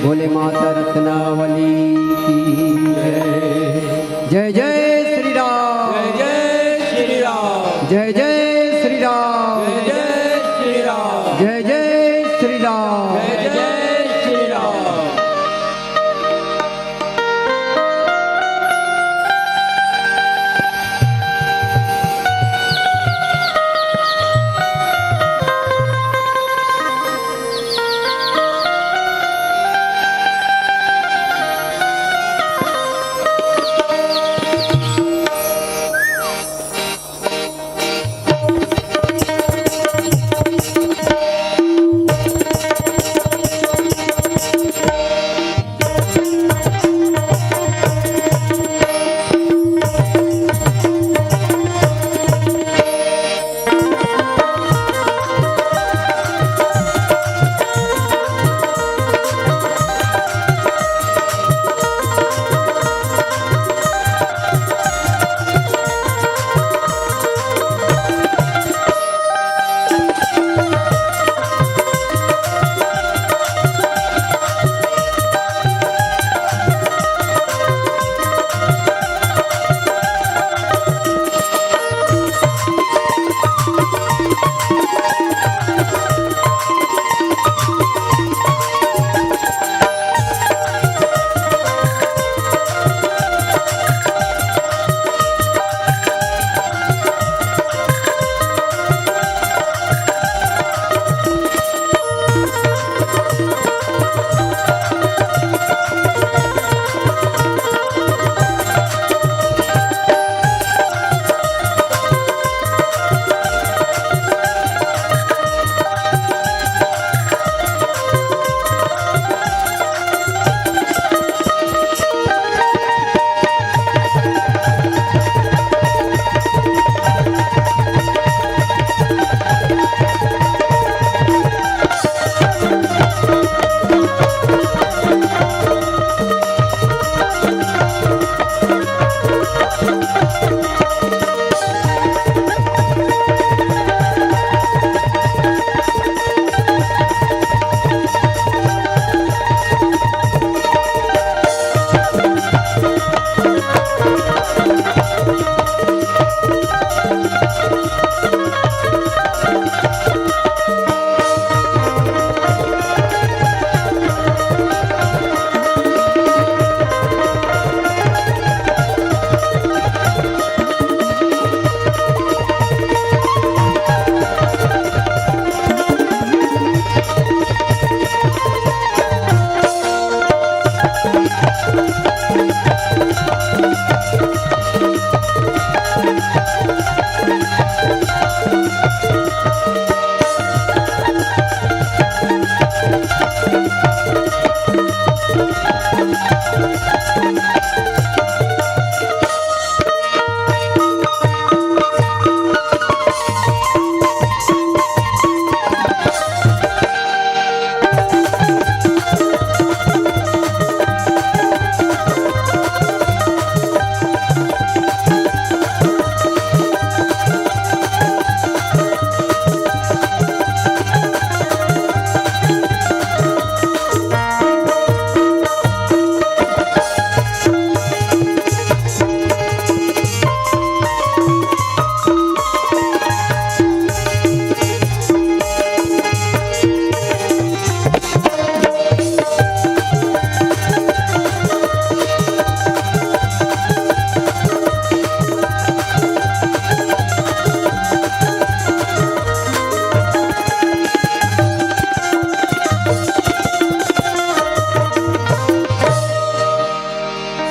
बोले माता रत्नावली की जय। जय श्री राम, जय श्री राम, जय जय श्री राम, जय श्री राम, जय जय श्री राम। जय श्री राम।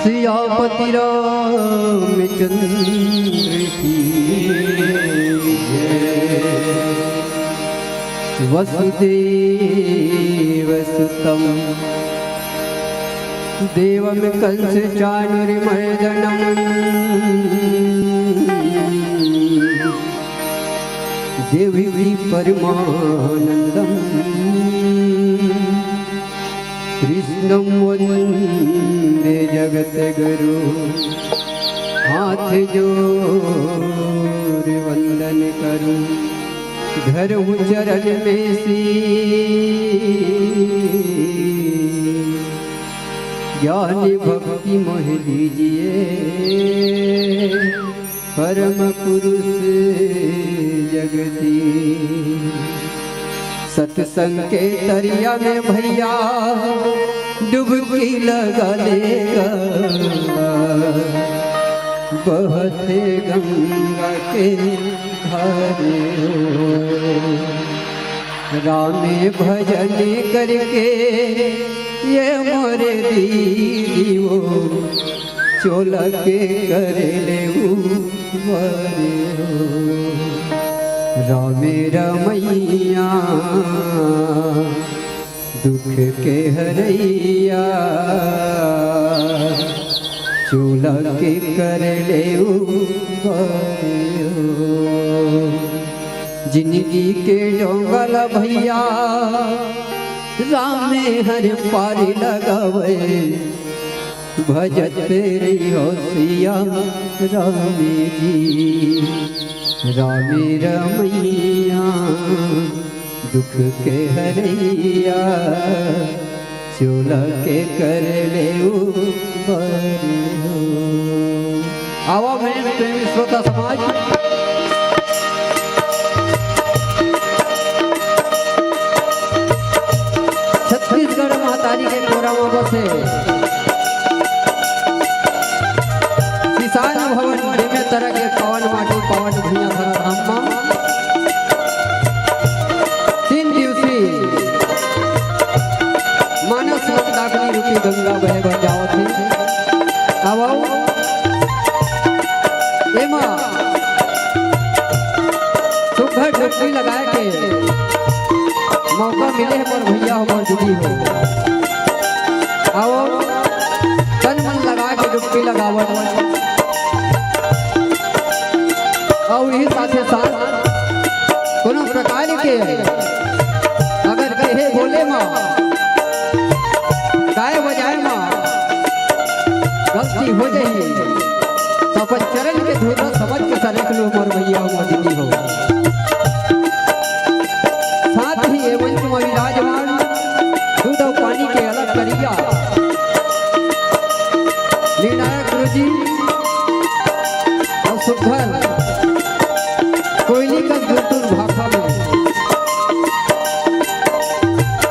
सियापति रामचंद्र की वसुदेव सुतम देवम कंस चाणूरमर्दनम देवी परमानंदम कृष्णं वंदे जगत गुरु हाथ जोड़ वंदन करूं धरूं चरण में सी ज्ञानी भक्ति मोह लीजिए परम पुरुष जगती। सत्संग के दरिया में भैया डुबकी लगा लेगा, बहते गंगा के धारे हो। राम भजन करके ये मोरे दीदी वो चोला के कर ले मरे हो। राम रमैया दुख के हरैया चोला के कर ले मरे हो। जिंदगी के डोंगल भैया राम हर पारी लगावे, भजत तेरी होशिया राम जी। राम रमैया दुख के हरैया चोला के कर ले आवा मेरे प्रेमी श्रोता समाज। छत्तीसगढ़ महातारी के कोरामा से किसान भवन में तरह के पवन माटी पवन भूया धरा धाम 3 दिवसीय मानस मंदाकिनी रूपी गंगा बहे बजावत है। अब एमा सुबह डुबकी लगाए के मौका मिले हमार भैया हमार दीदी हो। आओ तन मन लगा के डुबकी लगावत और यही साथे साथ कोनो प्रकार के अगर कहे बोले माँ गाय बजाए माँ गलती हो जाए तो अपन चरण के धोरा समझ के सरेक लो हमार भैया हमार दीदी हो। साथ ही एवं तुम विराजमान दूध और पानी के अलग करिया निर्णायक गुरु जी और सुखर कोयली का गुरतुर भाखा में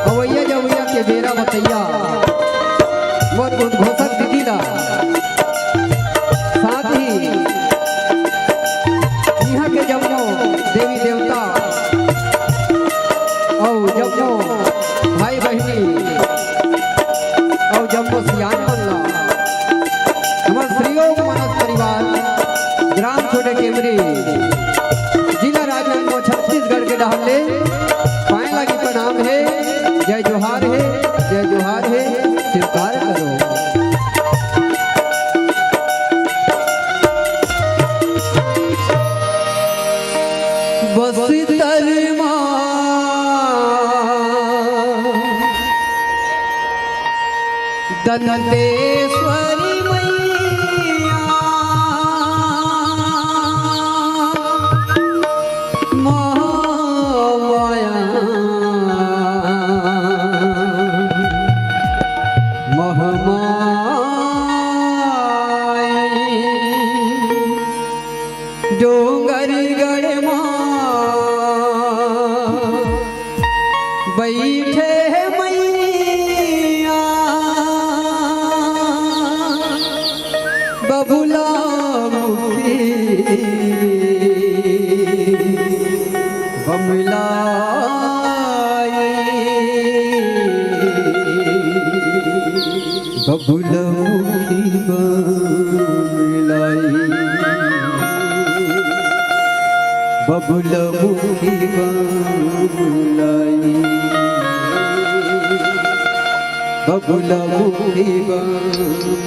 अवैया जवैया के बेरा बतैया मोर उद्घोषक दीदी ला। साथ ही यहाँ के जमनो देवी देवता और जम्मो भाई बहनी और जम्मो सियान बल्ला हमारे श्रीयोग मानस परिवार ग्राम छोटे केमरी जिला राजनांदगांव छत्तीसगढ़ के डहले पाए लगी प्रणाम है। जय जोहार है, जय जोहार है, स्वीकार करो। बसी तरमा दंतेश्वरी मैया माया डोंगर गढ़ बैठे मैया बबुला बमला बबुला बबुला मुखी बबुलाई बबुला मुखी बबुलाई।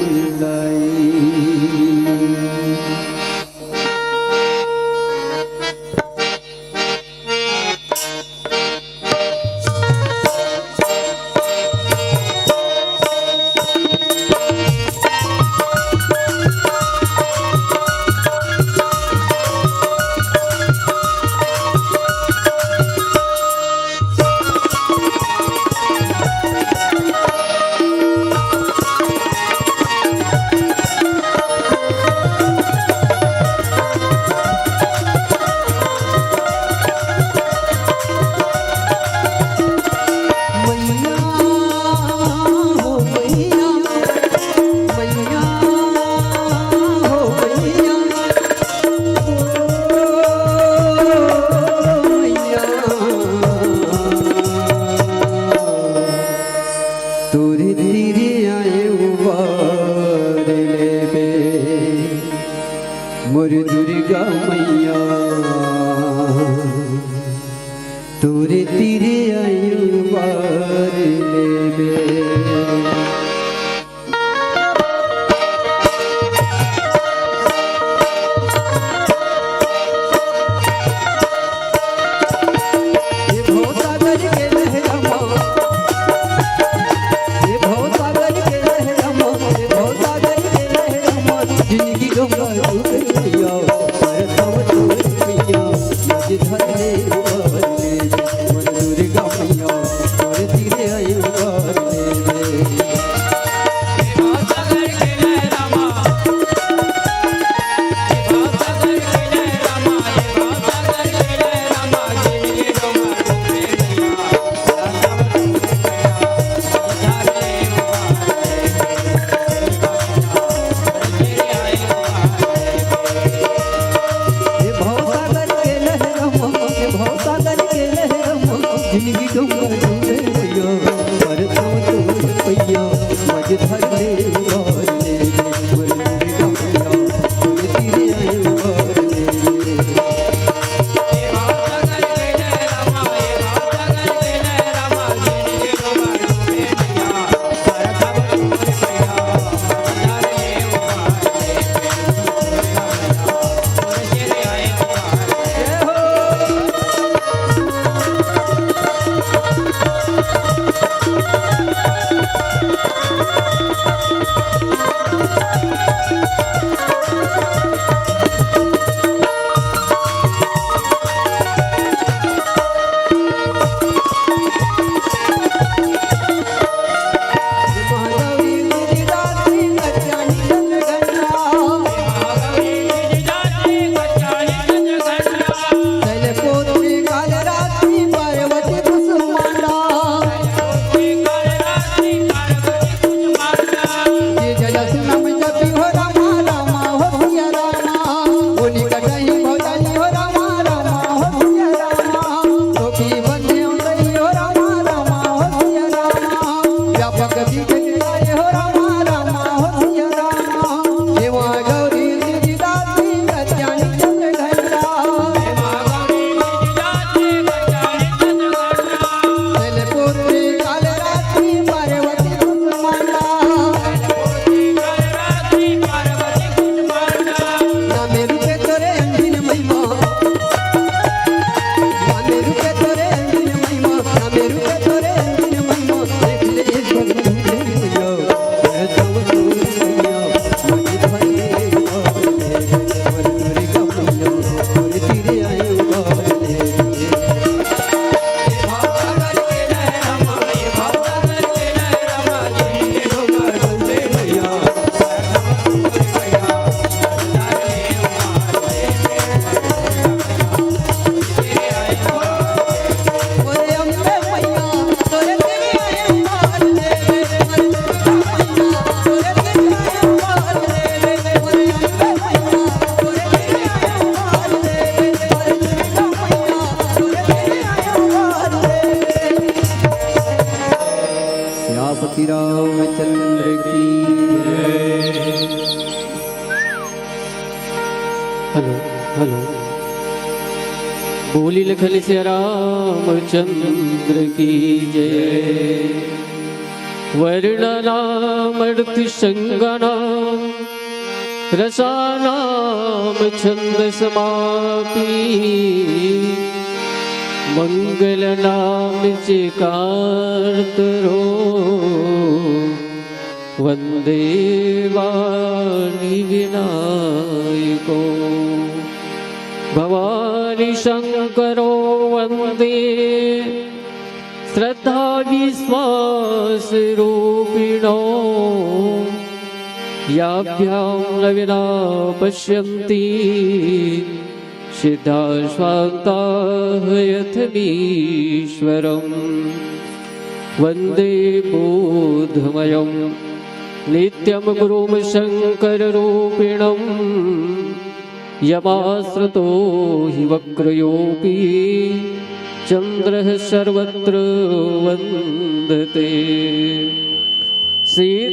तोरे तीरे आए उबार लेबे मोर दुर्गा मैया तोरे तीरे आए उबार लेबे रामचंद्र की हेलो हेलो बोली लखन से रामचंद्र की जय। वर्णनामर्थ संगनाम रसानाम छंद समापी मंगल नाम चिकार्तरो वंदे वाणी विनायको भवानी शंकरो वंदे श्रद्धा विश्वास रूपिणो याभ्यां न विना पश्यन्ति सिद्धाश्वान्ताः यथमीश्वरम् वन्दे बोधमयं नित्यं गुरुं शङ्कररूपिणं यमाश्रितो हि वक्रयोऽपि चन्द्रः सर्वत्र वन्दते।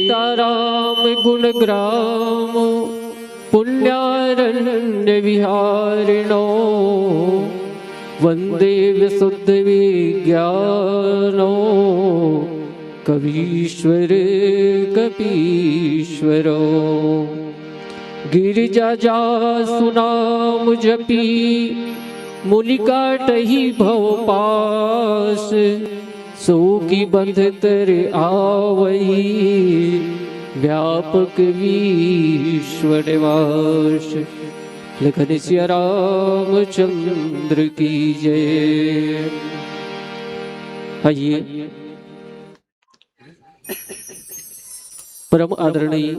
सीताराम गुणग्राम पुण्यारण्य विहारिणो वंदे विशुद्ध विज्ञानो कवीश्वर कपीश्वरो गिरिजा सुनाम जपी मुलिकाटहि भव पास सो की बंध तर आवई व्यापक विश्वनिवास। लिखन सिया रामचंद्र की जय। आइए परम आदरणीय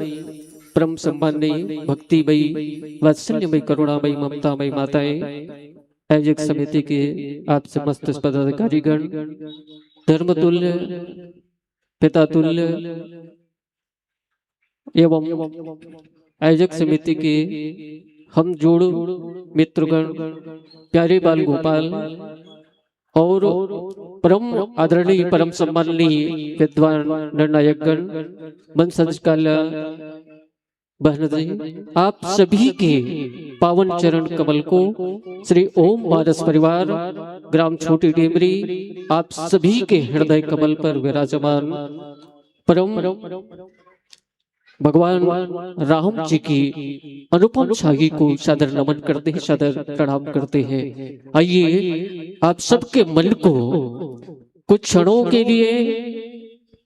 परम सम्माननीय भक्तिमयी वात्सल्यमयी करुणामयी ममतामयी माताएं, आयोजक समिति के आप समस्त पदाधिकारीगण, धर्मतुल्य पितातुल्य एवं आयोजक समिति के हम जोड़ मित्रगण, प्यारे बाल गोपाल और परम आदरणीय परम सम्माननीय विद्वान निर्णायकगण, मंच संचालक बहन जी, आप सभी के पावन चरण कमल को श्री ओम मानस परिवार ग्राम छोटी टेमरी आप सभी के हृदय कमल पर विराजमान परम भगवान राम जी की अनुपम छागी को सादर नमन करते हैं, सादर प्रणाम करते हैं। आइए आप सबके मन को कुछ क्षणों के लिए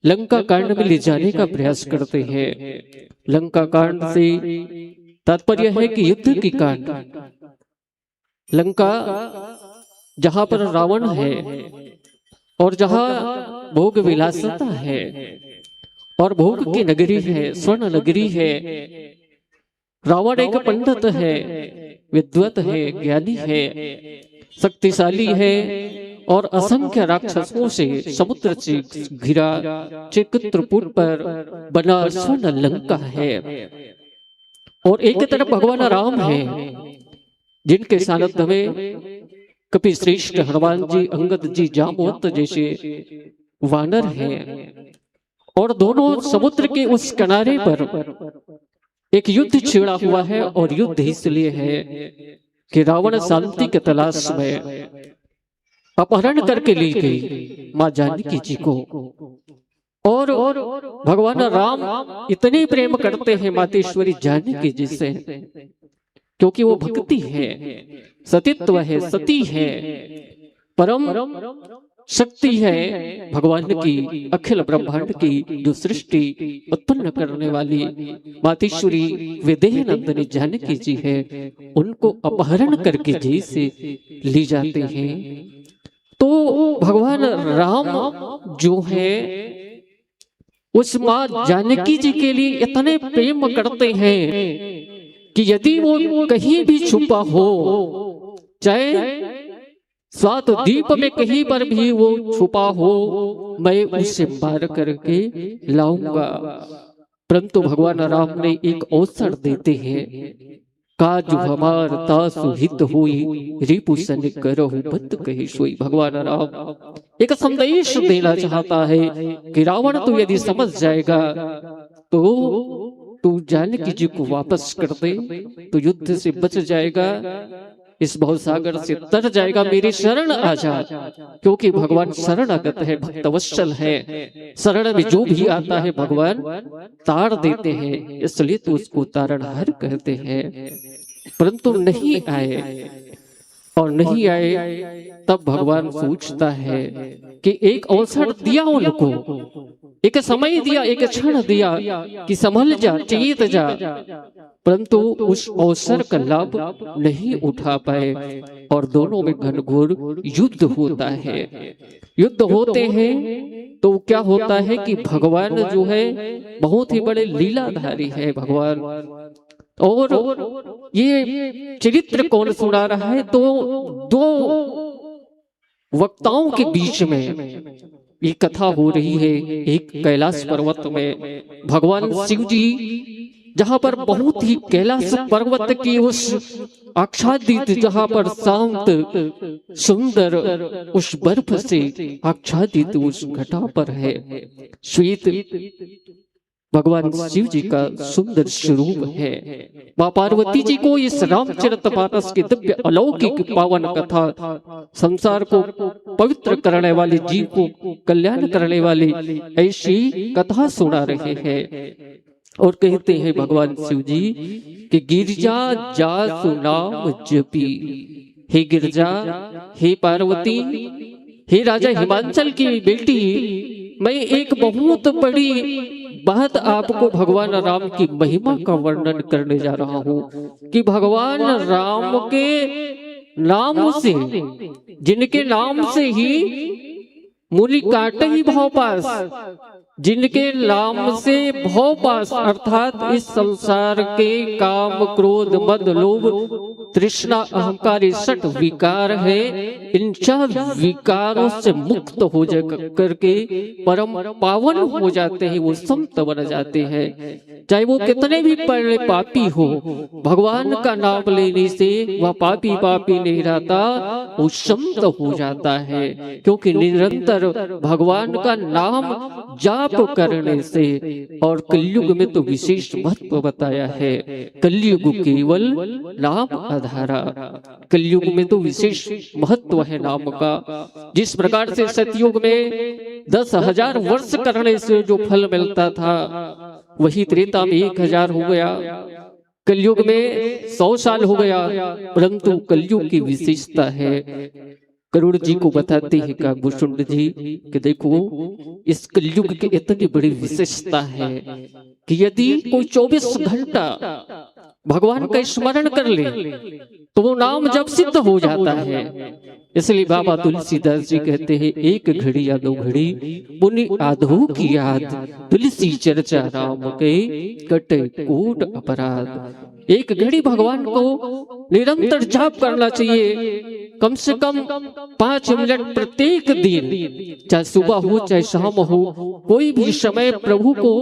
लंका कांड में ले जाने का प्रयास करते हैं। लंका कांड से तात्पर्य है कि युद्ध की कांड। लंका जहां पर रावण है और जहां भोग विलासता है और भोग की नगरी है, स्वर्ण नगरी है। रावण एक पंडित है, विद्वत है, ज्ञानी है, शक्तिशाली है और असंख्य राक्षसों से समुद्र से घिरा चित्रकूट पर बना स्वर्ण लंका है। और एक तरफ भगवान राम है जिनके सानिध्य में कपि श्रेष्ठ हनुमान जी, अंगद जी, जांबवंत जैसे वानर हैं। और दोनों समुद्र के उस किनारे पर एक युद्ध छिड़ा हुआ है। और युद्ध इसलिए है कि रावण शांति के तलाश में अपहरण करके ले गई मां जानकी जी को। और भगवान राम इतने प्रेम करते हैं मातेश्वरी जानकी जी से, क्योंकि वो भक्ति है, सतीत्व है, सती है, परम शक्ति है भगवान की, अखिल ब्रह्मांड की जो सृष्टि उत्पन्न करने वाली मातेश्वरी विदेह नंदिनी जानकी जी है। उनको अपहरण करके जैसे ले जाते हैं तो भगवान राम जो है उस मां जानकी जी के लिए इतने प्रेम करते हैं कि यदि वो कहीं भी छुपा हो, चाहे सात दीप में कहीं पर भी वो छुपा हो, मैं उसे मार करके लाऊंगा। परंतु भगवान राम ने एक अवसर देते हैं, काजु हमार तासु हित हुई रिपु सन करहु बत कही सोई। भगवान राम एक संदेश देना चाहता है कि रावण तो यदि समझ जाएगा तो तू जानकी जी को वापस कर दे तो युद्ध से बच जाएगा, इस भवसागर से तर जाएगा, मेरी शरण आ जा। क्योंकि भगवान शरणागत है, भक्तवत्सल है, शरण में जो भी आता है भगवान तार देते हैं, इसलिए तो उसको तारणहार कहते हैं। परंतु नहीं आए और नहीं आए तब भगवान सोचता है कि एक अवसर दिया उनको, एक समय दिया, एक क्षण दिया कि संभल जा, चेत जा, परंतु उस अवसर का लाभ नहीं उठा पाए और दोनों में घनघोर युद्ध होता है। युद्ध होते हैं तो क्या होता है कि भगवान जो है बहुत ही बड़े लीलाधारी है भगवान। और ये चरित्र कौन सुना रहा है? तो दो वक्ताओं के बीच में ये कथा हो रही है। एक कैलाश पर्वत में भगवान शिव जी जहां पर बहुत ही कैलाश पर्वत की उस आच्छादित, जहां पर शांत सुंदर उस बर्फ से आच्छादित उस घटा पर है, श्वेत भगवान शिव जी का सुंदर स्वरूप है। मां पार्वती जी को इस रामचरितमानस की दिव्य अलौकिक पावन कथा, संसार को पवित्र करने वाले, जीव को कल्याण करने वाली ऐसी कथा सुना रहे हैं। और कहते हैं भगवान शिव जी कि गिरजा जा सुनाम जपी। हे गिरजा, हे पार्वती, हे राजा हिमांचल की बेटी, मैं एक बहुत बड़ी बात आपको भगवान राम की महिमा का वर्णन करने जा रहा हूँ कि भगवान राम के नाम से, जिनके नाम से ही मूली काटे ही भव पास, जिनके नाम से भव पास अर्थात इस संसार के काम क्रोध मद लोभ तृष्णा अहंकार सठ विकार है, इन चार विकारों से मुक्त हो जा करके परम पावन हो जाते हैं, वो संत बन जाते हैं। चाहे वो कितने भी बड़े पापी हो, भगवान का नाम लेने से वह पापी पापी नहीं रहता, वो संत हो जाता है। क्योंकि निरंतर भगवान का नाम जाप करने से, और कलयुग में तो विशेष महत्व बताया है। कलयुग केवल नाम आधारा, कलयुग में तो विशेष महत्व है नाम का। जिस प्रकार से सतयुग में 10,000 वर्ष करने से जो फल मिलता था, वही त्रेता में 1,000 हो गया, कलयुग में 100 साल हो गया। परंतु कलयुग की विशेषता है, गरुड़ जी को बताते हैं काकभूषुंड जी कि देखो इस कलयुग की इतनी बड़ी विशेषता है कि यदि कोई 24 घंटा भगवान का स्मरण कर ले तो वो नाम जब सिद्ध हो जाता है। इसलिए बाबा तुलसीदास जी कहते हैं, एक घड़ी या 2 घड़ी मुनि आधो की याद, तुलसी चर्चा राम के कटे कोट अपराध। एक घड़ी भगवान को निरंतर जाप करना चाहिए, कम से कम 5 मिनट प्रत्येक दिन, चाहे सुबह हो चाहे शाम हो, कोई भी समय प्रभु को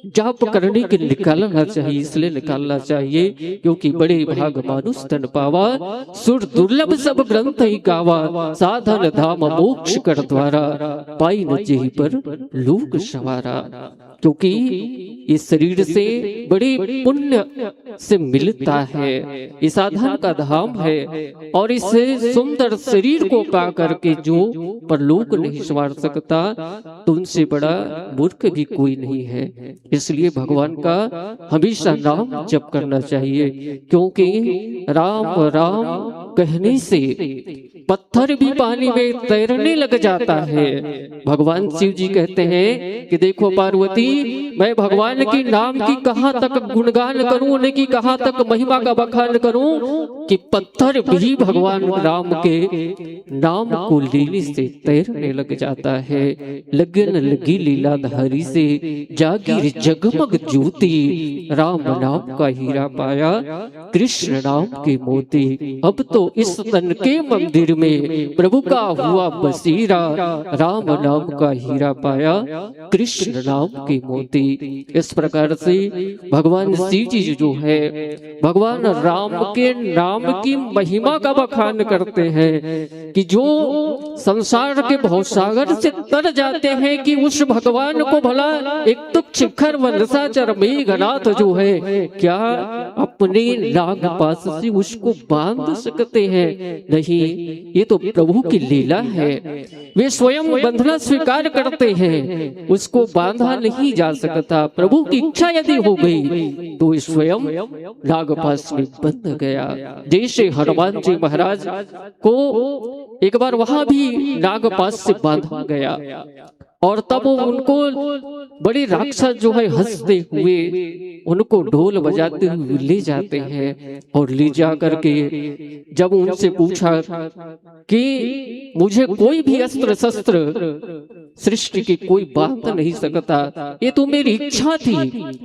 जाप करने के निकालना चाहिए। इसलिए निकालना चाहिए क्योंकि बड़े भाग मानुष तन पावा, सुर दुर्लभ सब ग्रंथ ही गावा, साधन धाम मोक्ष कर द्वारा, पाई न जेहि पर लोक सवारा। क्योंकि इस शरीर से बड़े पुण्य से मिलता है, ये साधन का धाम है, और इस सुंदर शरीर को पा करके जो परलोक नहीं संवार सकता, तो उनसे बड़ा मूर्ख भी कोई नहीं है। इसलिए भगवान का हमेशा नाम जप करना चाहिए, क्योंकि राम राम कहने से पत्थर भी पानी में तैरने लग जाता है। भगवान शिव जी कहते हैं कि देखो पार्वती, मैं भगवान की नाम की कहां तक गुणगान करूं, उनकी कहां तक महिमा का बखान करूं कि पत्थर भी भगवान राम के नाम को लेने से तैरने लग जाता है। लगन लगी लीलाधारी से, जागीर जगमग ज्योति, राम नाम का हीरा पाया, कृष्ण नाम के मोती। अब तो इस तन के मंदिर में प्रभु का हुआ बसेरा, राम नाम का हीरा पाया, कृष्ण नाम के मोती। इस प्रकार से भगवान शिव जी जो है, भगवान राम के नाम की महिमा का बखान करते हैं कि जो संसार के भवसागर से तर जाते हैं कि उस भगवान को भला एक तुच्छ शिखर वनसाचर मेघनाथ जो है, क्या अपने नाग पास से उसको बांध सकते हैं? नहीं, ये तो प्रभु की लीला है। वे स्वयं बंधना स्वीकार करते हैं, उसको बांधा नहीं जा सकता। प्रभु की इच्छा यदि हो गई तो स्वयं नागपाश में बंध गया। जैसे हनुमान जी महाराज को एक बार वहां भी नागपाश से बांधा गया, और तब उनको बड़े राक्षस जो है हंसते हुए उनको ढोल बजाते हुए ले जाते हैं, और ले जा करके जब उनसे पूछा कि मुझे कोई भी अस्त्र शस्त्र सृष्टि की कोई बात नहीं सकता, ये तो मेरी इच्छा थी,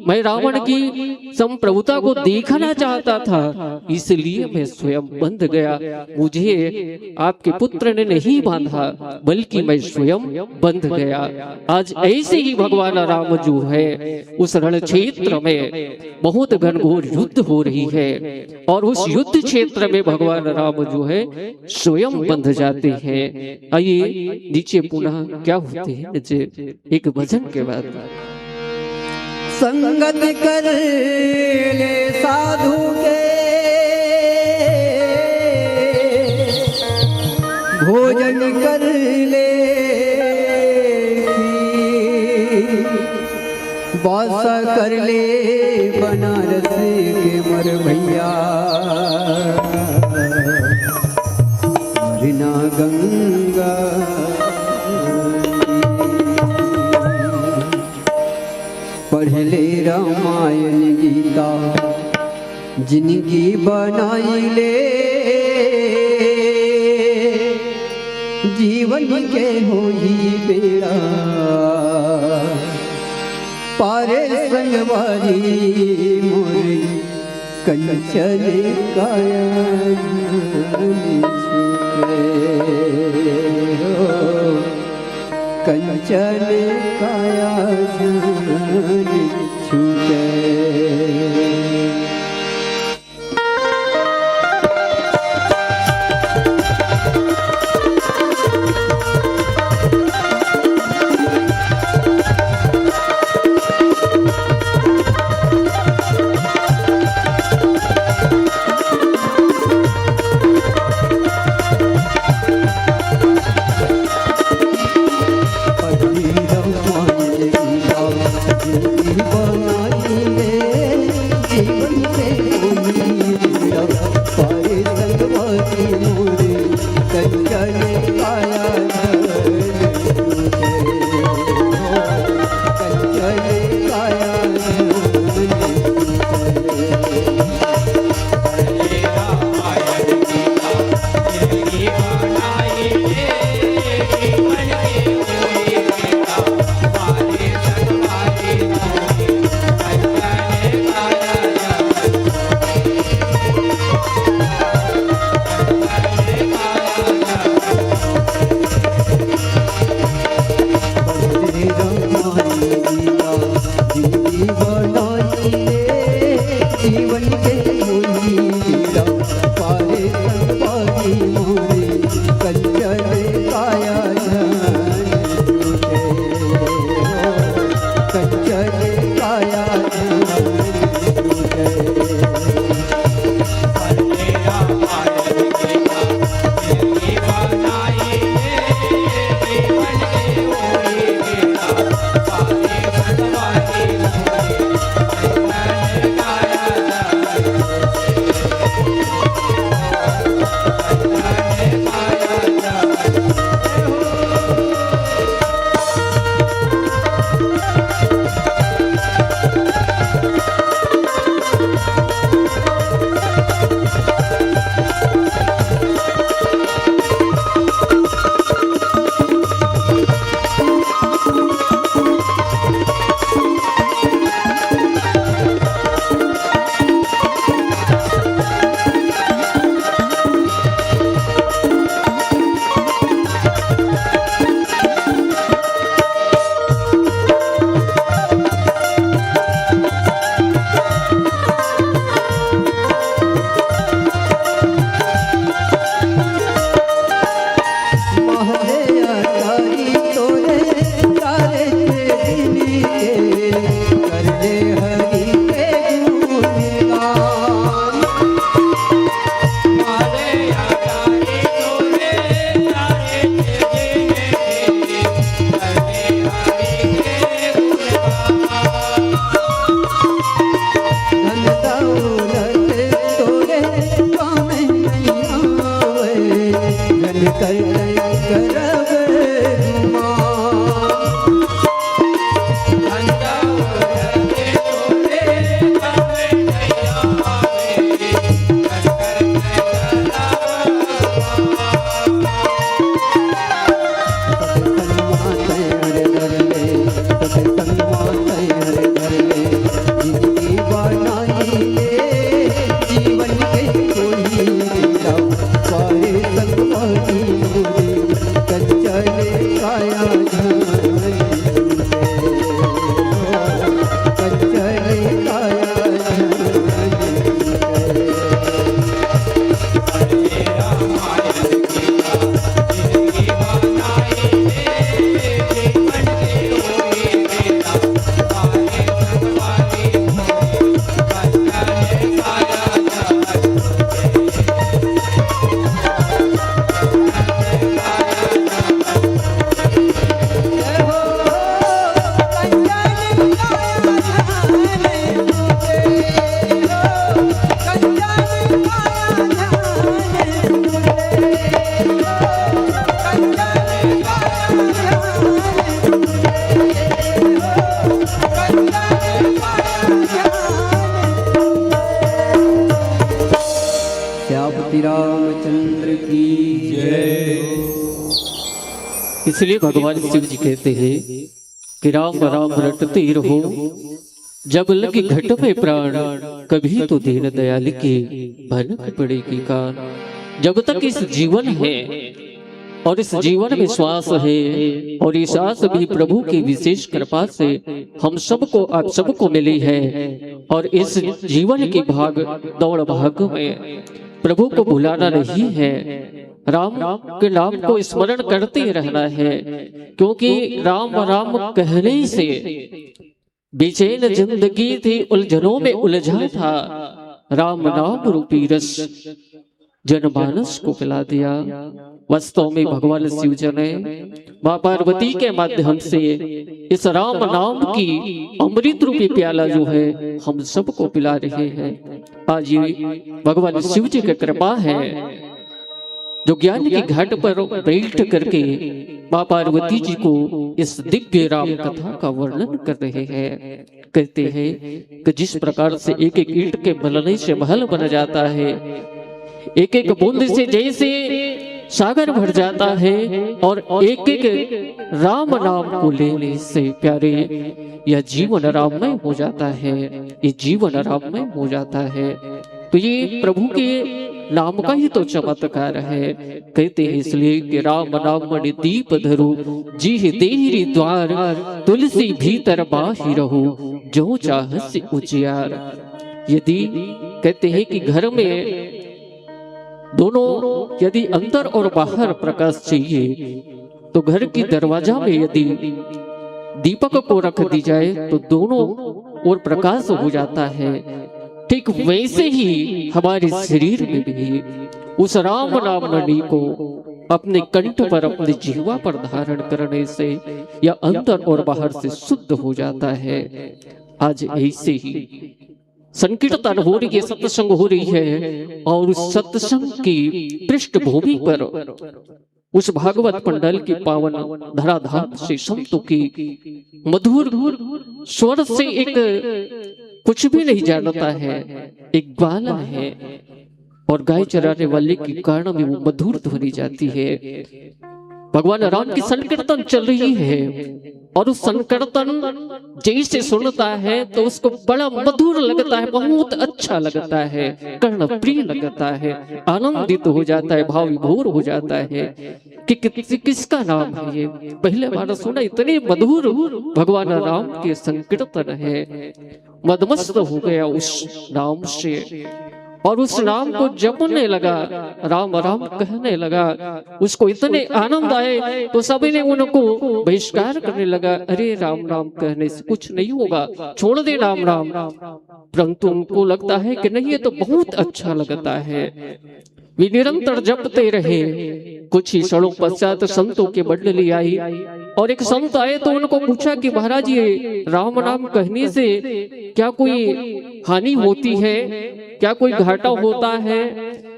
मैं रावण की संप्रभुता को देखना चाहता था, इसलिए मैं स्वयं बंध गया। मुझे आपके पुत्र ने नहीं बांधा, बल्कि मैं स्वयं बंध गया। आज ऐसे ही भगवान राम जो है, उस रण क्षेत्र में बहुत घनघोर युद्ध हो रही है, और उस युद्ध क्षेत्र में भगवान राम जो है स्वयं बंध जाते हैं। आइए नीचे पुनः क्या होते हैं नीचे एक भजन के बाद। संगत कर ले साधु के, भोजन कर ले वास कर ले बनारस के मर भैया, मरना गंगा पढ़ ले रामायण गीता, जिनकी बनाई ले जीवन के हो ही बेड़ा, पारे संगवारी मोर कंचन काया कंचन काया छूटे। इसलिए भगवान शिव जी कहते हैं कि राम राम रटते रहो, जब लगे घट में प्राण, कभी तो दीन दयाल की भनक पड़ेगी कान। जब तक इस जीवन है और इस जीवन में श्वास है, और ये श्वास भी प्रभु की विशेष कृपा से हम सबको, आप सबको मिली है, और इस जीवन की भाग दौड़ भाग में प्रभु को भुलाना नहीं है, राम के नाम को स्मरण करते रहना है। क्योंकि राम राम कहने से बेचैन जिंदगी थी उलझनों में उलझा था, राम नाम रूपी रस जनमानस को पिला दिया। वास्तव में भगवान शिव जी ने मां पार्वती के माध्यम से इस राम नाम की अमृत रूपी प्याला जो है हम सबको पिला रहे हैं। आज ये भगवान शिव जी की कृपा है जो ज्ञान की घाट पर बैठ करके मां पार्वती जी को इस दिव्य राम कथा का वर्णन कर रहे हैं। कहते हैं कि जिस प्रकार से एक एक ईंट के मिलने से महल बन जाता है, एक एक बूंद से जैसे सागर भर जाता है, और एक एक राम नाम को लेने से प्यारे यह जीवन राममय हो जाता है, ये जीवन राममय हो जाता है। तो ये प्रभु के नाम का ही तो चमत्कार है। कहते हैं इसलिए कि राम नाम मणि दीप धरो, जी देहरी द्वार, तुलसी भीतर बाही रहो, जो चाहत उजियार। यदि कहते हैं कि घर में दोनों यदि अंदर और बाहर प्रकाश चाहिए, तो घर की दरवाजा में यदि दीपक को रख दी जाए तो दोनों ओर प्रकाश हो जाता है। ठीक वैसे ही हमारे शरीर में भी उस राम नाम मणि को अपने कंठ पर, अपने जिह्वा पर धारण करने से यह अंदर और बाहर से शुद्ध हो जाता है। आज ऐसे ही संकीर्तन हो रही है, सत्संग हो रही है, और उस सत्संग की पृष्ठभूमि पर उस भागवत पंडल की पावन धराधाम से संतों की मधुर स्वर से एक कुछ भी नहीं जानता है, एक ग्वाला है, और गाय चराने वाले के कारण में वो मधुर ध्वनि जाती है। भगवान राम की संकीर्तन चल रही है, और उस संकीर्तन जैसे सुनता है तो उसको बड़ा मधुर लगता है, बहुत अच्छा लगता है, कर्ण प्रिय लगता है, आनंदित हो जाता है, भाव विभोर हो जाता है कि किसका नाम है ये, पहले बार सुना, इतने मधुर भगवान राम के संकीर्तन है। मदमस्त हो गया उस नाम से, और उस नाम को जपने लगा, राम राम कहने लगा। उसको इतने आनंद आए तो सभी ने उनको बहिष्कार करने लगा, अरे राम राम कहने से कुछ नहीं होगा, छोड़ दे राम राम। परंतु उनको लगता है कि नहीं, ये तो बहुत अच्छा लगता है। वे निरंतर जपते रहे। कुछ ही क्षणों पश्चात संतों की मंडली आई, और एक संत आए तो उनको पूछा कि महाराज ये राम नाम कहने से क्या कोई हानि होती है, क्या कोई घाटा होता है,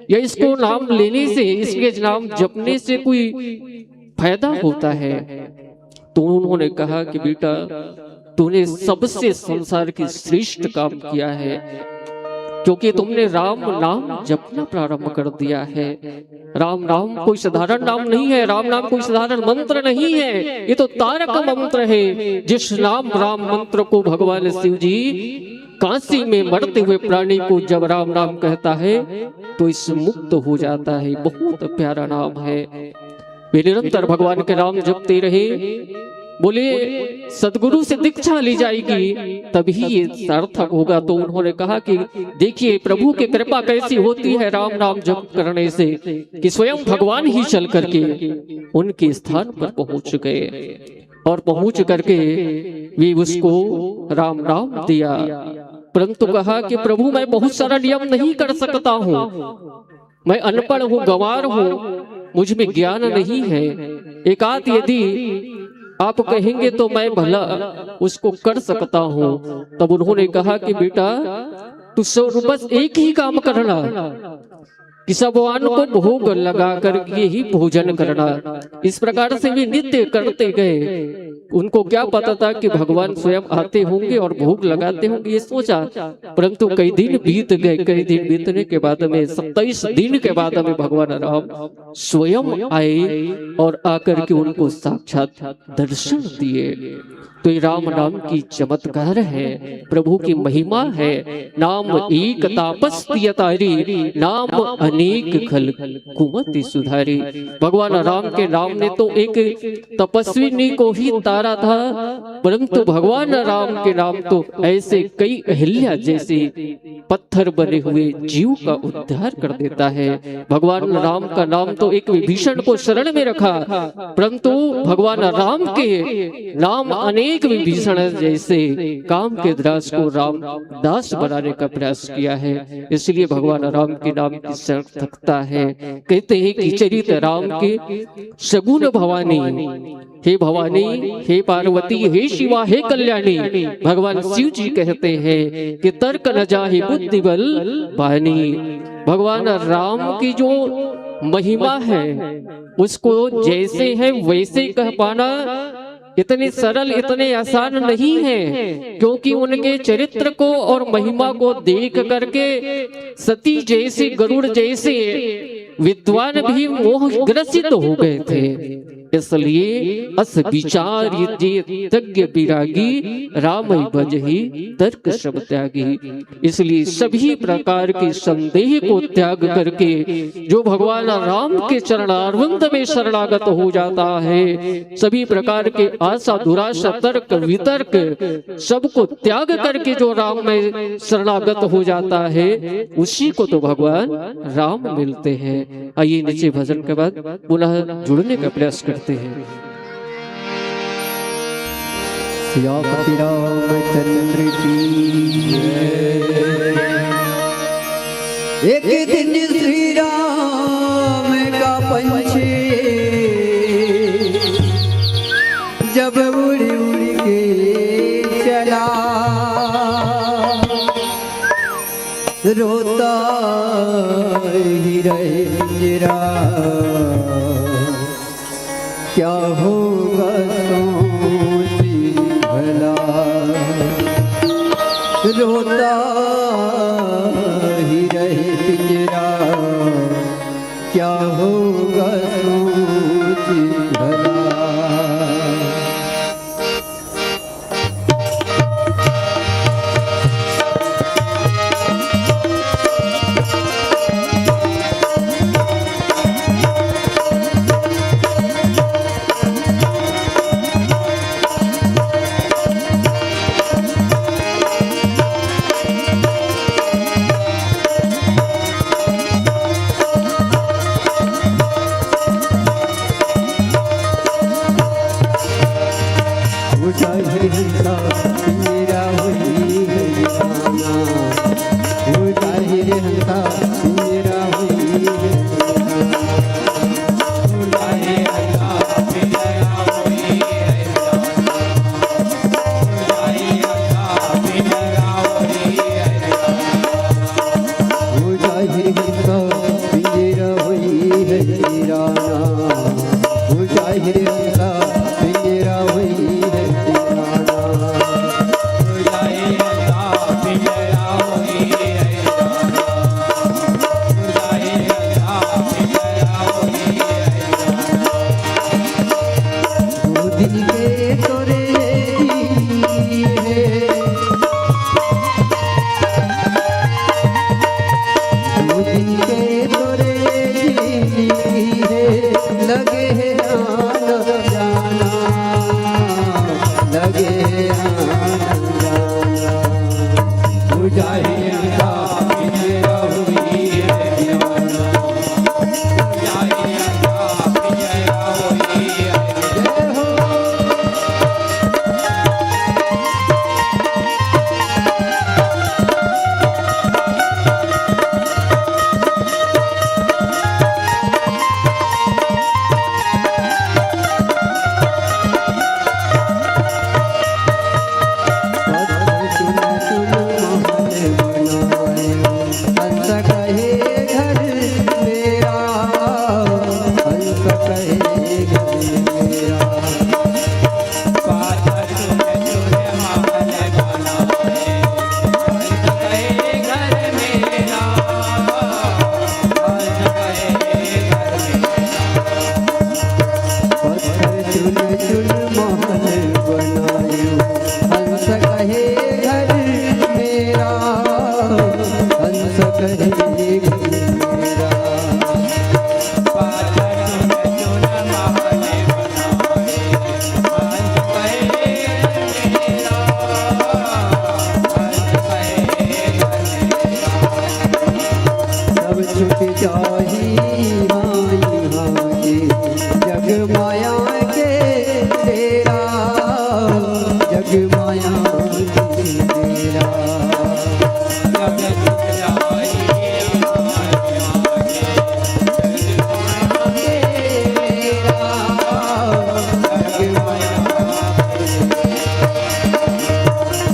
या इसको नाम लेने से, इसके नाम जपने से कोई फायदा होता है? तो उन्होंने कहा कि बेटा तूने सबसे संसार की श्रेष्ठ काम किया है, क्योंकि तुमने राम नाम जपना प्रारंभ कर दिया है। राम नाम कोई साधारण नाम नहीं है, राम नाम कोई साधारण मंत्र नहीं है, ये तो तारक मंत्र है। जिस नाम राम मंत्र को भगवान शिव जी काशी में मरते हुए प्राणी को जब राम नाम कहता है तो इस मुक्त हो जाता है। बहुत प्यारा नाम है। वे निरंतर भगवान के नाम जपते रहे। बोले सदगुरु से दीक्षा ली जाएगी तभी ये सार्थक होगा। तो उन्होंने कहा कि देखिए प्रभु की कृपा कैसी होती है राम नाम जप करने से, कि स्वयं भगवान ही चल करके उनके स्थान पर पहुंच गए, और पहुंच करके वे उसको राम नाम दिया। परंतु कहा कि प्रभु मैं बहुत सारा नियम नहीं कर सकता हूँ, मैं अनपढ़ हूँ, गंवार हूँ, मुझ में ज्ञान नहीं है। एकाध यदि आप कहेंगे तो मैं भला उसको कर सकता हूँ। तब उन्होंने कहा कि बेटा तू बस एक ही काम करना कि सबवान को भोग लगा करके ही भोजन करना। इस प्रकार से वे नित्य करते गए। उनको क्या पता था कि भगवान स्वयं आते होंगे और भोग लगाते होंगे, ये सोचा। परंतु कई दिन बीत गए। कई दिन बीतने के बाद में 27 दिन के बाद में भगवान राम स्वयं आए और आकर के उनको साक्षात दर्शन दिए। तो ये राम नाम की चमत्कार है, प्रभु की महिमा है। नाम एक तापस्यतारी, नाम अनेक खल कुमति सुधारी। भगवान राम के नाम ने तो एक तपस्विनी को ही तारा था, परंतु भगवान राम के नाम तो ऐसे कई अहिल्या जैसे पत्थर बने हुए जीव का उद्धार कर देता है। भगवान राम का नाम तो एक विभीषण को शरण में रखा, परंतु भगवान राम के नाम अनेक विभीषण जैसे काम के दास को राम दास बनाने का प्रयास किया है। इसलिए भगवान राम के नाम की सार्थकता है। कहते हैं कि चरित राम के सगुण भवानी, हे भवानी, हे पार्वती, हे शिवा, हे कल्याणी। भगवान शिव जी कहते हैं कि तर्क न जाहि बुद्धि बल पानी। भगवान राम की जो महिमा है उसको जैसे है वैसे कह पाना इतने सरल, इतने आसान नहीं है, क्योंकि उनके चरित्र को और महिमा को देख करके सती जैसे, गरुड़ जैसे विद्वान भी मोहग्रसित हो गए थे। इसलिए अस विचार तज्ञ विरागी, राम भजहि तर्क सब त्यागी। इसलिए सभी प्रकार के संदेह को त्याग करके जो भगवान राम के चरणारविंद में शरणागत हो जाता है, सभी प्रकार के आशा, दुराशा, तर्क, वितर्क सबको त्याग करके जो राम में शरणागत हो जाता है, उसी को तो भगवान राम मिलते हैं। आइए नीचे भजन के बाद पुनः जुड़ने का प्रयास करते हैं। सियापति रामचंद्र की एक दिन श्री राम का पंछी जब उड़ उड़ के चला, रोता ही रहे पिंजरा, क्या होगा सोची भला। रोता ही रहे पिंजरा, क्या होगा सोची भला।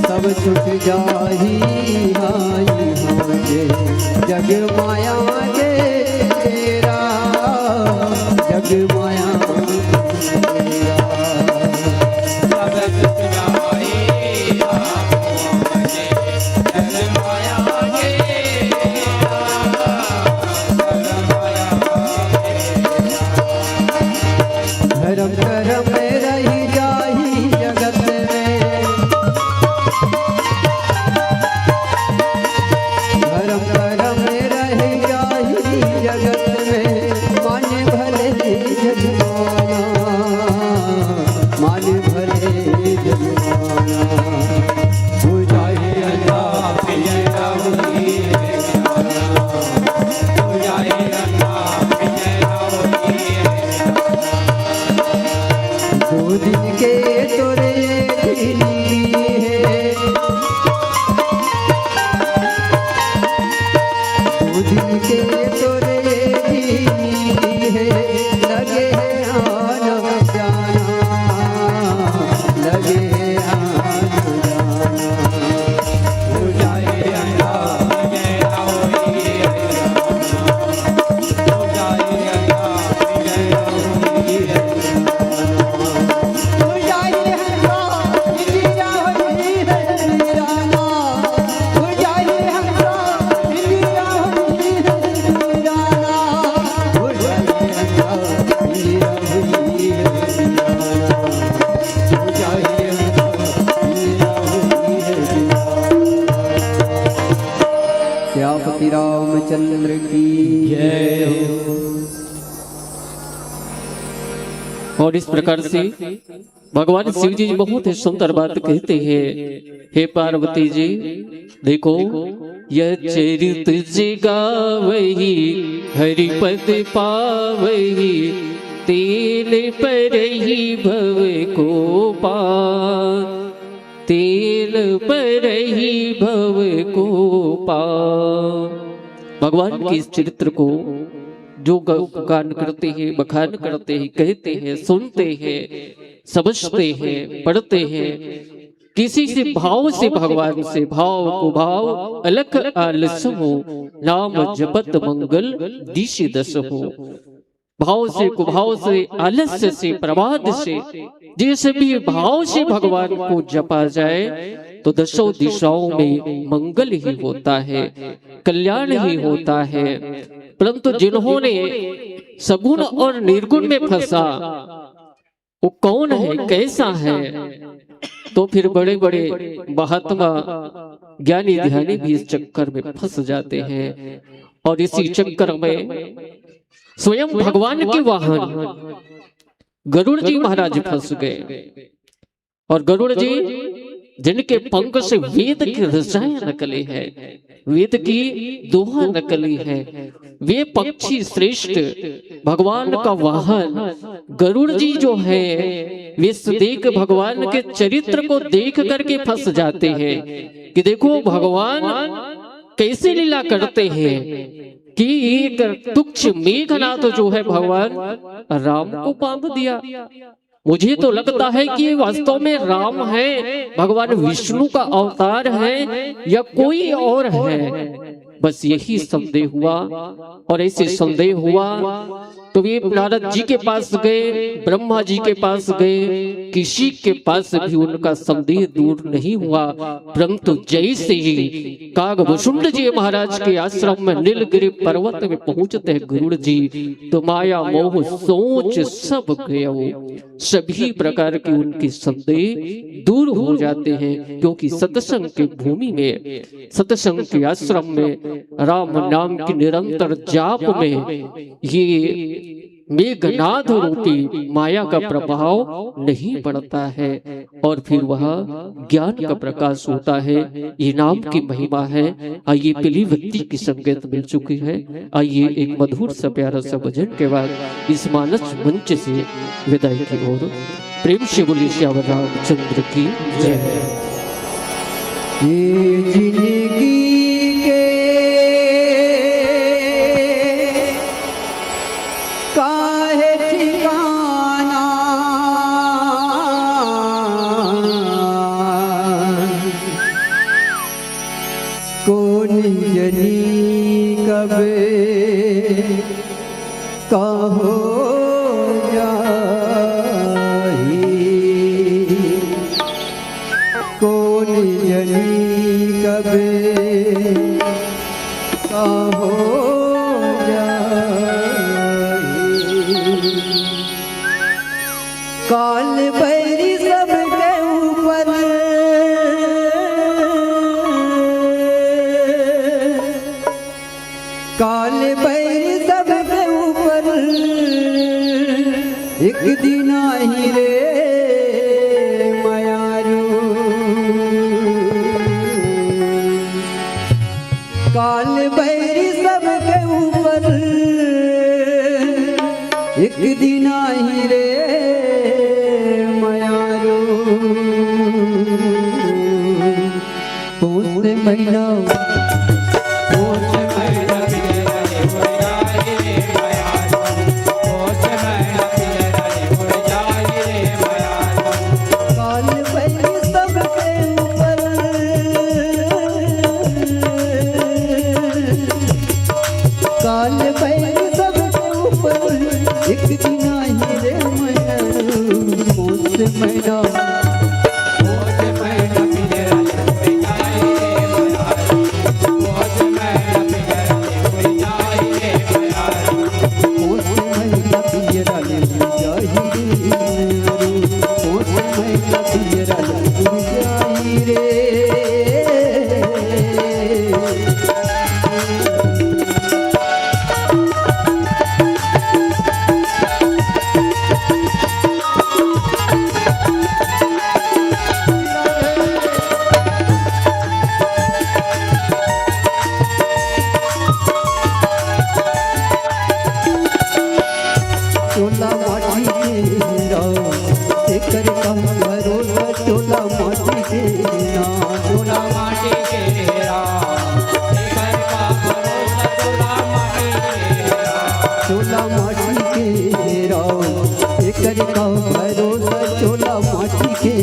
सब छुट जाही हाई होंगे जग माया के तेरा जग माया तेरा। सब छुट जाही जग माया के तेरा जग माया तेरा। धर्म कर्म रही जाही जगत में धर्म कर्म रह जाही जगत में माने भले जजमाना माने भले जजमाना हो जाए अल्लाह प्रिय रावली हो जाए अल्लाह प्रिय रावली। दो दिन के तोरे नीली है दिन के तोरे नीली है लगे आना जाना लगे आना जाना हो जाए अल्लाह जय रावली हो जाए अल्लाह जय रावली हो जाए अल्लाह जय रावली राना हो जाए श्यापति रामचंद्र की जय हो। और इस प्रकार से भगवान शिव जी बहुत ही सुंदर बात कहते हैं। हे पार्वती जी देखो यह चरित जगावही हरिपद पावही तेल पर ही भव को पार तेल पर ही भव को पार। भगवान के इस चरित्र को जो गान करते हैं बखान करते हैं कहते हैं सुनते हैं समझते हैं पढ़ते हैं किसी से भाव से भगवान से भाव को भाव अलख आलस हो नाम जपत मंगल दिश दस हो। भाव से कुभाव से आलस्य से प्रमाद से जिस भी भाव से भगवान को जपा जाए तो दसों दिशाओं में मंगल ही होता है कल्याण ही होता है। परंतु जिन्होंने सगुण और निर्गुण में फंसा वो कौन है कैसा है तो फिर बड़े बड़े महात्मा ज्ञानी ध्यानी भी इस चक्कर में फंस जाते हैं। और इसी चक्कर में स्वयं भगवान के वाहन गरुड़ जी महाराज फंस गए। और गरुड़ जी जिनके पंख से वेद की रसायन निकली है वेद की दोहा निकली है वे पक्षी श्रेष्ठ भगवान का वाहन गरुड़ जी जो है वे देख भगवान के चरित्र को देख करके फंस जाते हैं कि देखो भगवान कैसे लीला करते हैं कि एक तुच्छ मेघनाथ जो है भगवान राम को बांध दिया। मुझे तो लगता है कि वास्तव में राम है भगवान विष्णु का अवतार है या कोई और है। बस यही संदेह हुआ और ऐसे संदेह हुआ तो वे नारद जी के पास गए ब्रह्मा जी के पास गए किसी के पास भी उनका संदेह दूर नहीं हुआ। परंतु जैसे ही कागभूषुंड जी महाराज के आश्रम में नीलगिरी पर्वत में पहुंचते हैं गरुड़ जी तो माया मोह सोच सब गया सभी प्रकार के उनके संदेह दूर हो जाते हैं क्योंकि सत्संग की भूमि में सत्संग के आश्रम में राम नाम की निरंतर जाप में ये मेघनाद रूपी माया का प्रभाव नहीं पड़ता है और फिर वह ज्ञान का प्रकाश होता है। ये नाम की महिमा है। आइए पीली बत्ती की संगत मिल चुकी है। आइए एक मधुर सा प्यारा सा भजन के बाद इस मानस मंच से विदाई की ओर प्रेम से बोली श्याम रामचंद्र की जय। ये जिंदगी के काहे ठिकाना कौन जनी कबे कहो कौन जनी कबे कहो काल भैरी सबके ऊपर काल भैरी सबके ऊपर एक दिन आई रे काल भैरी सबके ऊपर एक दिन आई रे मयारो पौष महीना काल भैरी सबके ऊपर एक दिन आई रे मयारो पौष महीना चोला माटी के एकर कम भरोसा चोला माटी के चोला माटी के एकर का भरोसा चोला माटी के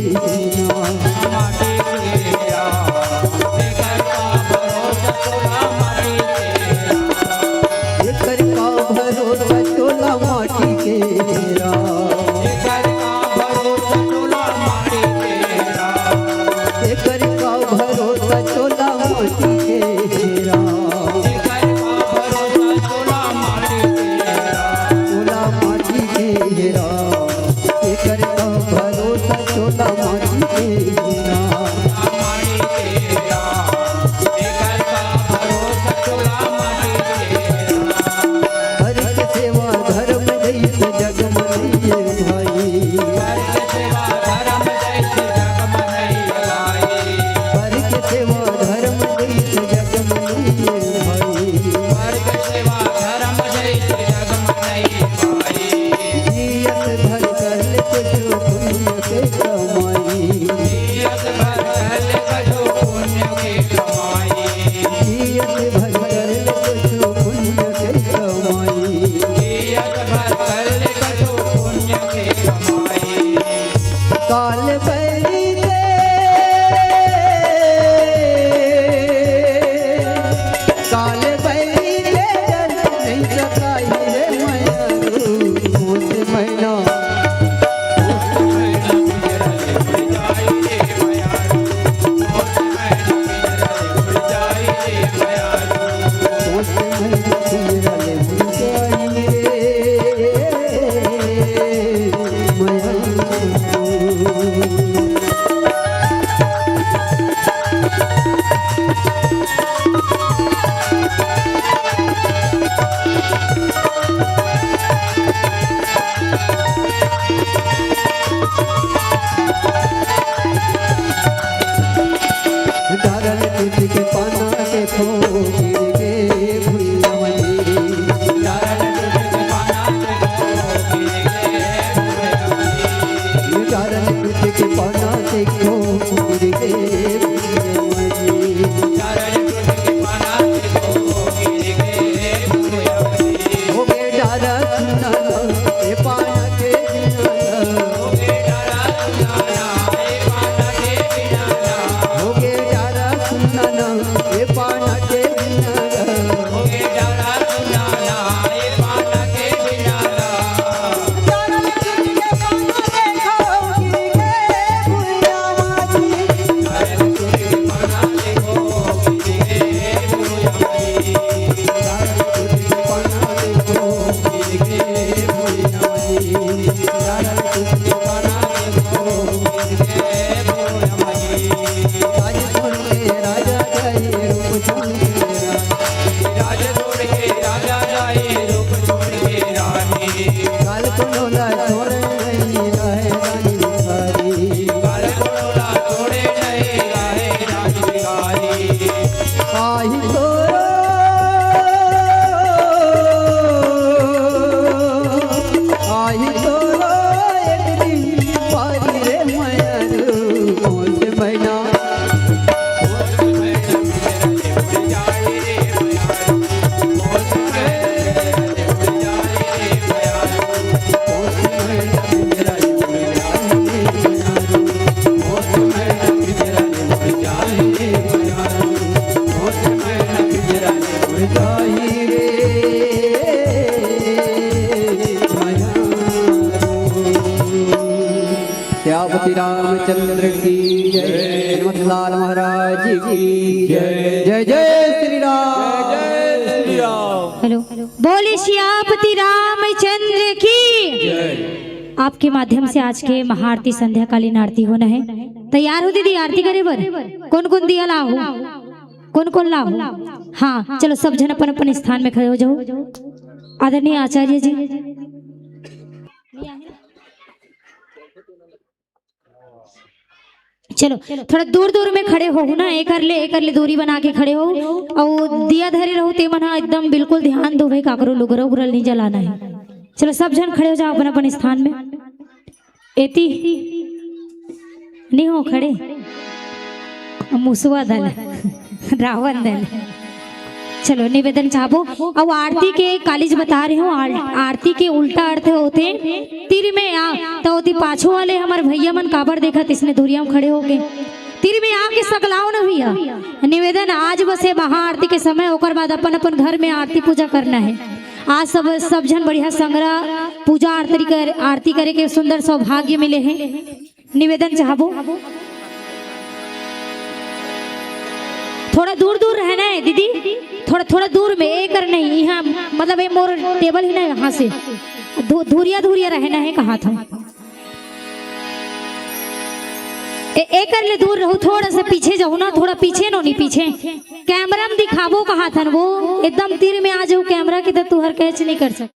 एकर का भरोसा चोला माटी के एकर का भरोसा चोला माटी के एकर का भरोसा चोला माटी के चोला माटी के एकर का भरोसा चोला माटी के हर के सेवा धर्म जैसे जग मनइए भाई हर के सेवा धर्म जैसे जग मनइए भाई जियत भर कर कुछ पुण्य के कमाई जियत भर कर कुछ पुण्य के कमाई काल भैरी काल भैरी नहीं सकाई रे मयारो पौष महीना पौष महीना तेरा ले बुझाई रे मयारो धारल तुझ के पाना देखो गिर के भुइया मंदिरी धारल तुझ के पाना देखो गिर के भुइया मंदिरी आई तो आई तो एक दिन पारी रे मयारू मोस मैना श्यामती रामचंद्र की जय, हनुमतलाल महाराज की जय। जय जय श्री राम, जय श्री राम। हेलो, बोले श्यामती रामचंद्र की। आपके माध्यम से आज के महाआरती संध्याकालीन आरती होना है। तैयार हो दीदी आरती करे बर? कौन कौन दिया लाओ, कौन कौन लाओ? हाँ चलो सब जन अपन अपन स्थान में खड़े हो जाओ। आदरणीय आचार्य जी चलो थोड़ा दूर दूर में खड़े हो ना, एक कर ले दूरी बना के खड़े हो और दिया धरे रहो ते मना एकदम बिल्कुल ध्यान दो भाई, काकरो लुगरो उगरल नहीं जलाना है। चलो सब जन खड़े हो जाओ अपन अपन स्थान में। एती नहीं हो खड़े, मुसवा दल रावण दल। चलो निवेदन चाहबो। अब आरती के कालीज बता रहे हो, आरती के उल्टा अर्थ होते तीर में आ तो होती पाछो वाले हमारे भैया मन काबर देखा तिसने धुरिया में खड़े होके तीर में आके सकलाओ न भैया। निवेदन आज बस है महाआरती के समय, ओकर बाद अपन अपन घर में आरती पूजा करना है। आज सब जन बढ़िया संग्रह पूजा आरती करे के सुंदर सौभाग्य मिले हैं। निवेदन चाहबो थोड़ा दूर दूर रहना है दीदी, थोड़ा दूर में एक कर नहीं, यहाँ मतलब ये मोर टेबल ही ना, यहाँ से धुरिया रहना है। कहा था एक कर ले, दूर रहो, थोड़ा सा पीछे जाओ ना, थोड़ा पीछे नो नहीं पीछे कैमरा में दिखाबो। कहा था वो एकदम तीर में आ जाओ कैमरा की, तो तू हर कैच नहीं कर सकता।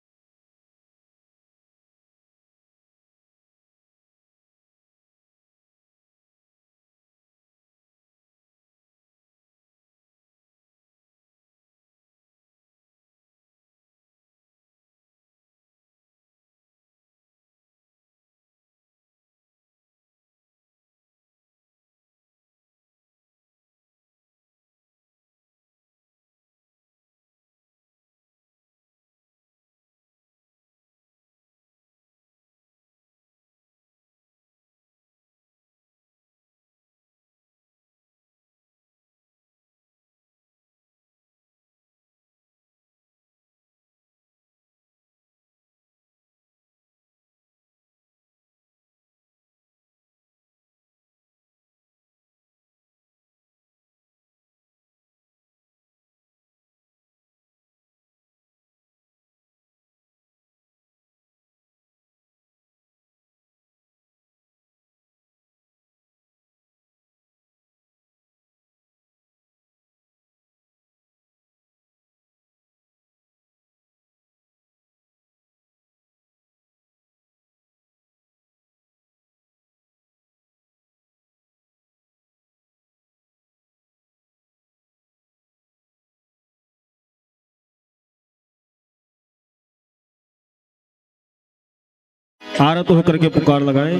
आरत होकर के पुकार लगाए,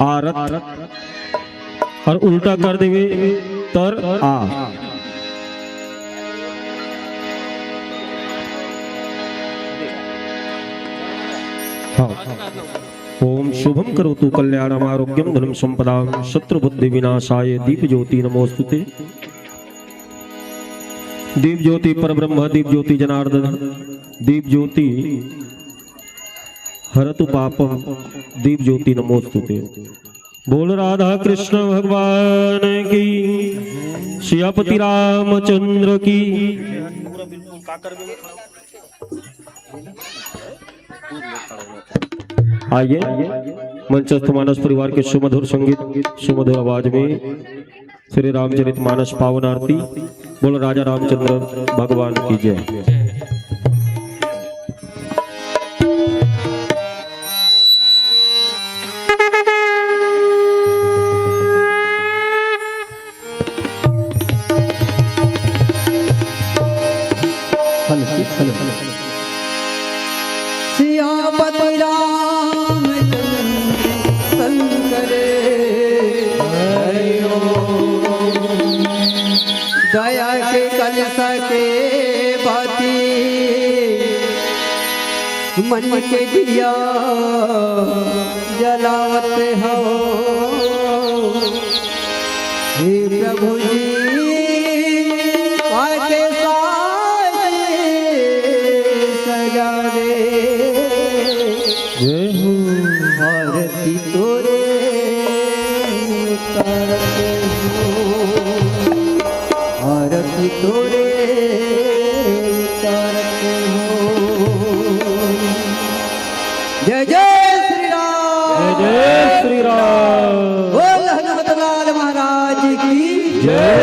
आरत और उल्टा कर देवे तर आ। ओम शुभम करोतु कल्याणम आरोग्यम धनम संपदाम शत्रु बुद्धि विनाशाय दीप ज्योति नमोस्तुते। दीप ज्योति परब्रह्म, दीप ज्योति जनार्दन, दीप ज्योति हरतु पापम, दीप ज्योति नमोस्तुते। बोल राधा कृष्ण भगवान की, श्यामती रामचंद्र की। आइए मंचस्थ मानस परिवार के सुमधुर संगीत सुमधुर आवाज में श्री रामचरित मानस पावन आरती। बोल राजा रामचंद्र भगवान की जय। दया के कलश के बाती मन के दिया जलावत हो। हे प्रभु जी आके सारे सजा दे। जय हो आरती तोरे करते हो, आरती तोरे करते हो। जय जय श्री राम, जय श्री राम, बोल हनुमत लाल महाराज की जय।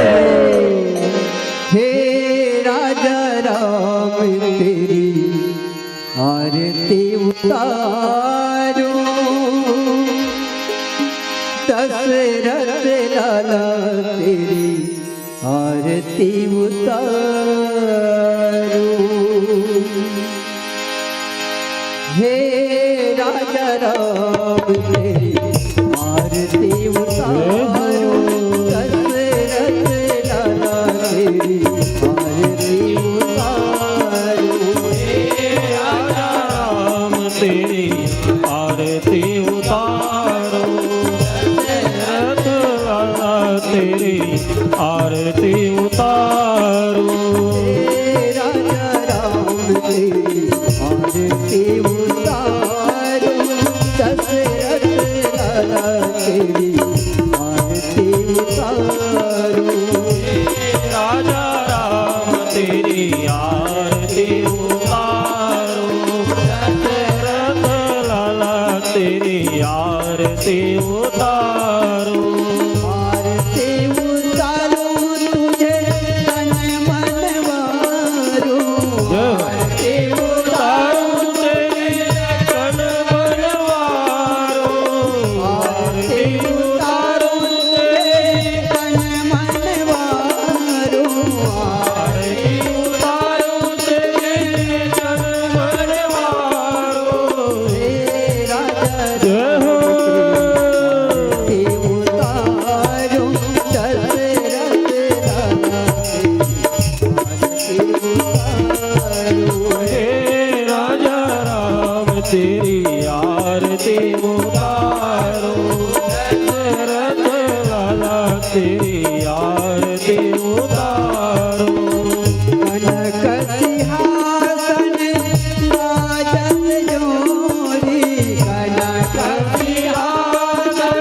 हे राजा राम तेरी आरती उतारो, दशरथ लाला तेरी आरती उतारो। हे राजा राम तेरी आरती उतारो, दशरथ लाला तेरी आरती उतारो। राम तेरी आरती उतारो, दशरथ लाला तेरी आरती उतारो। राजा राम तेरी आरती उतारो, दशरथ लाला तेरी आरती उतारो। राजा राम तेरी आरती उतारो, दशरथ लाला तेरी आरती उतारो। आरती उतारो तुझे तन मन मारो, आरती उतारो तेरी तन बनवारो, आरती उतारो तेरे तन मन मारो। आरती उतारो तेरी तन बनवारो। हे राजा जय हो आरती उतारो, दशरथ लाला तेरी आरती उतारो। हे राजा राम तेरी आरती उतारो, दशरथ लाला तेरी आरती उतारो। कनक सिंहासन राजन जोरी, कनक सिंहासन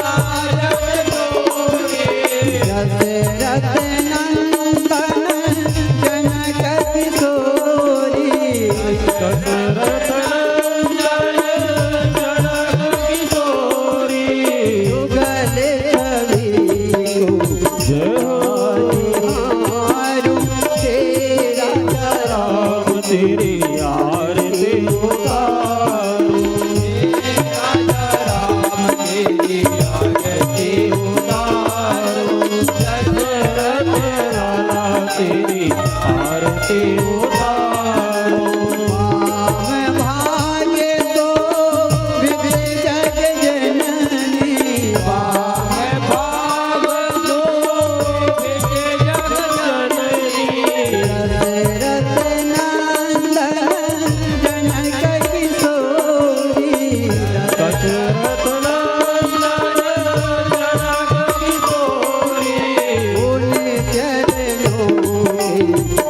राजन जोरी। दशरथ नंदन जनक किशोरी, दशरथ नंदन जनक किशोरी। युगल छवि को जय हो हारू, तेरा राम तेरी आरती उतारो, राजा राम तेरी आरती उतारो, दशरथ लाला तेरी आरती उतारो। भाव भाग्य तो विधि जग जननी, भाव भाव दो विजय जग जननी, दशरथ नंदन जनक किशोरी। दशरथ नंदन जनक किशोरी। उन चरणों के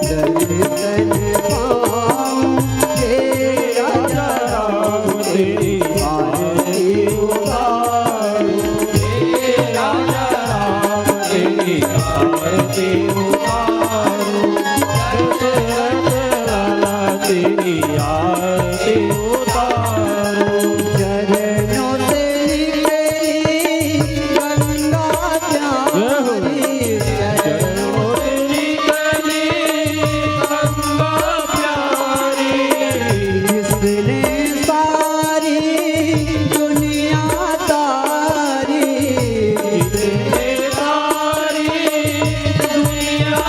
दर्शन पाऊं, हे राजा राम तेरी आरती उतारो, हे राजा राम तेरी आरती उतारो, दशरथ लाला तेरी आरती उतारो। चरणों से निकली गंगा प्यारी, चरणों तेरी गली गंगा प्यारी, जिसने सारी दुनिया तारी, जिसने सारी दुनिया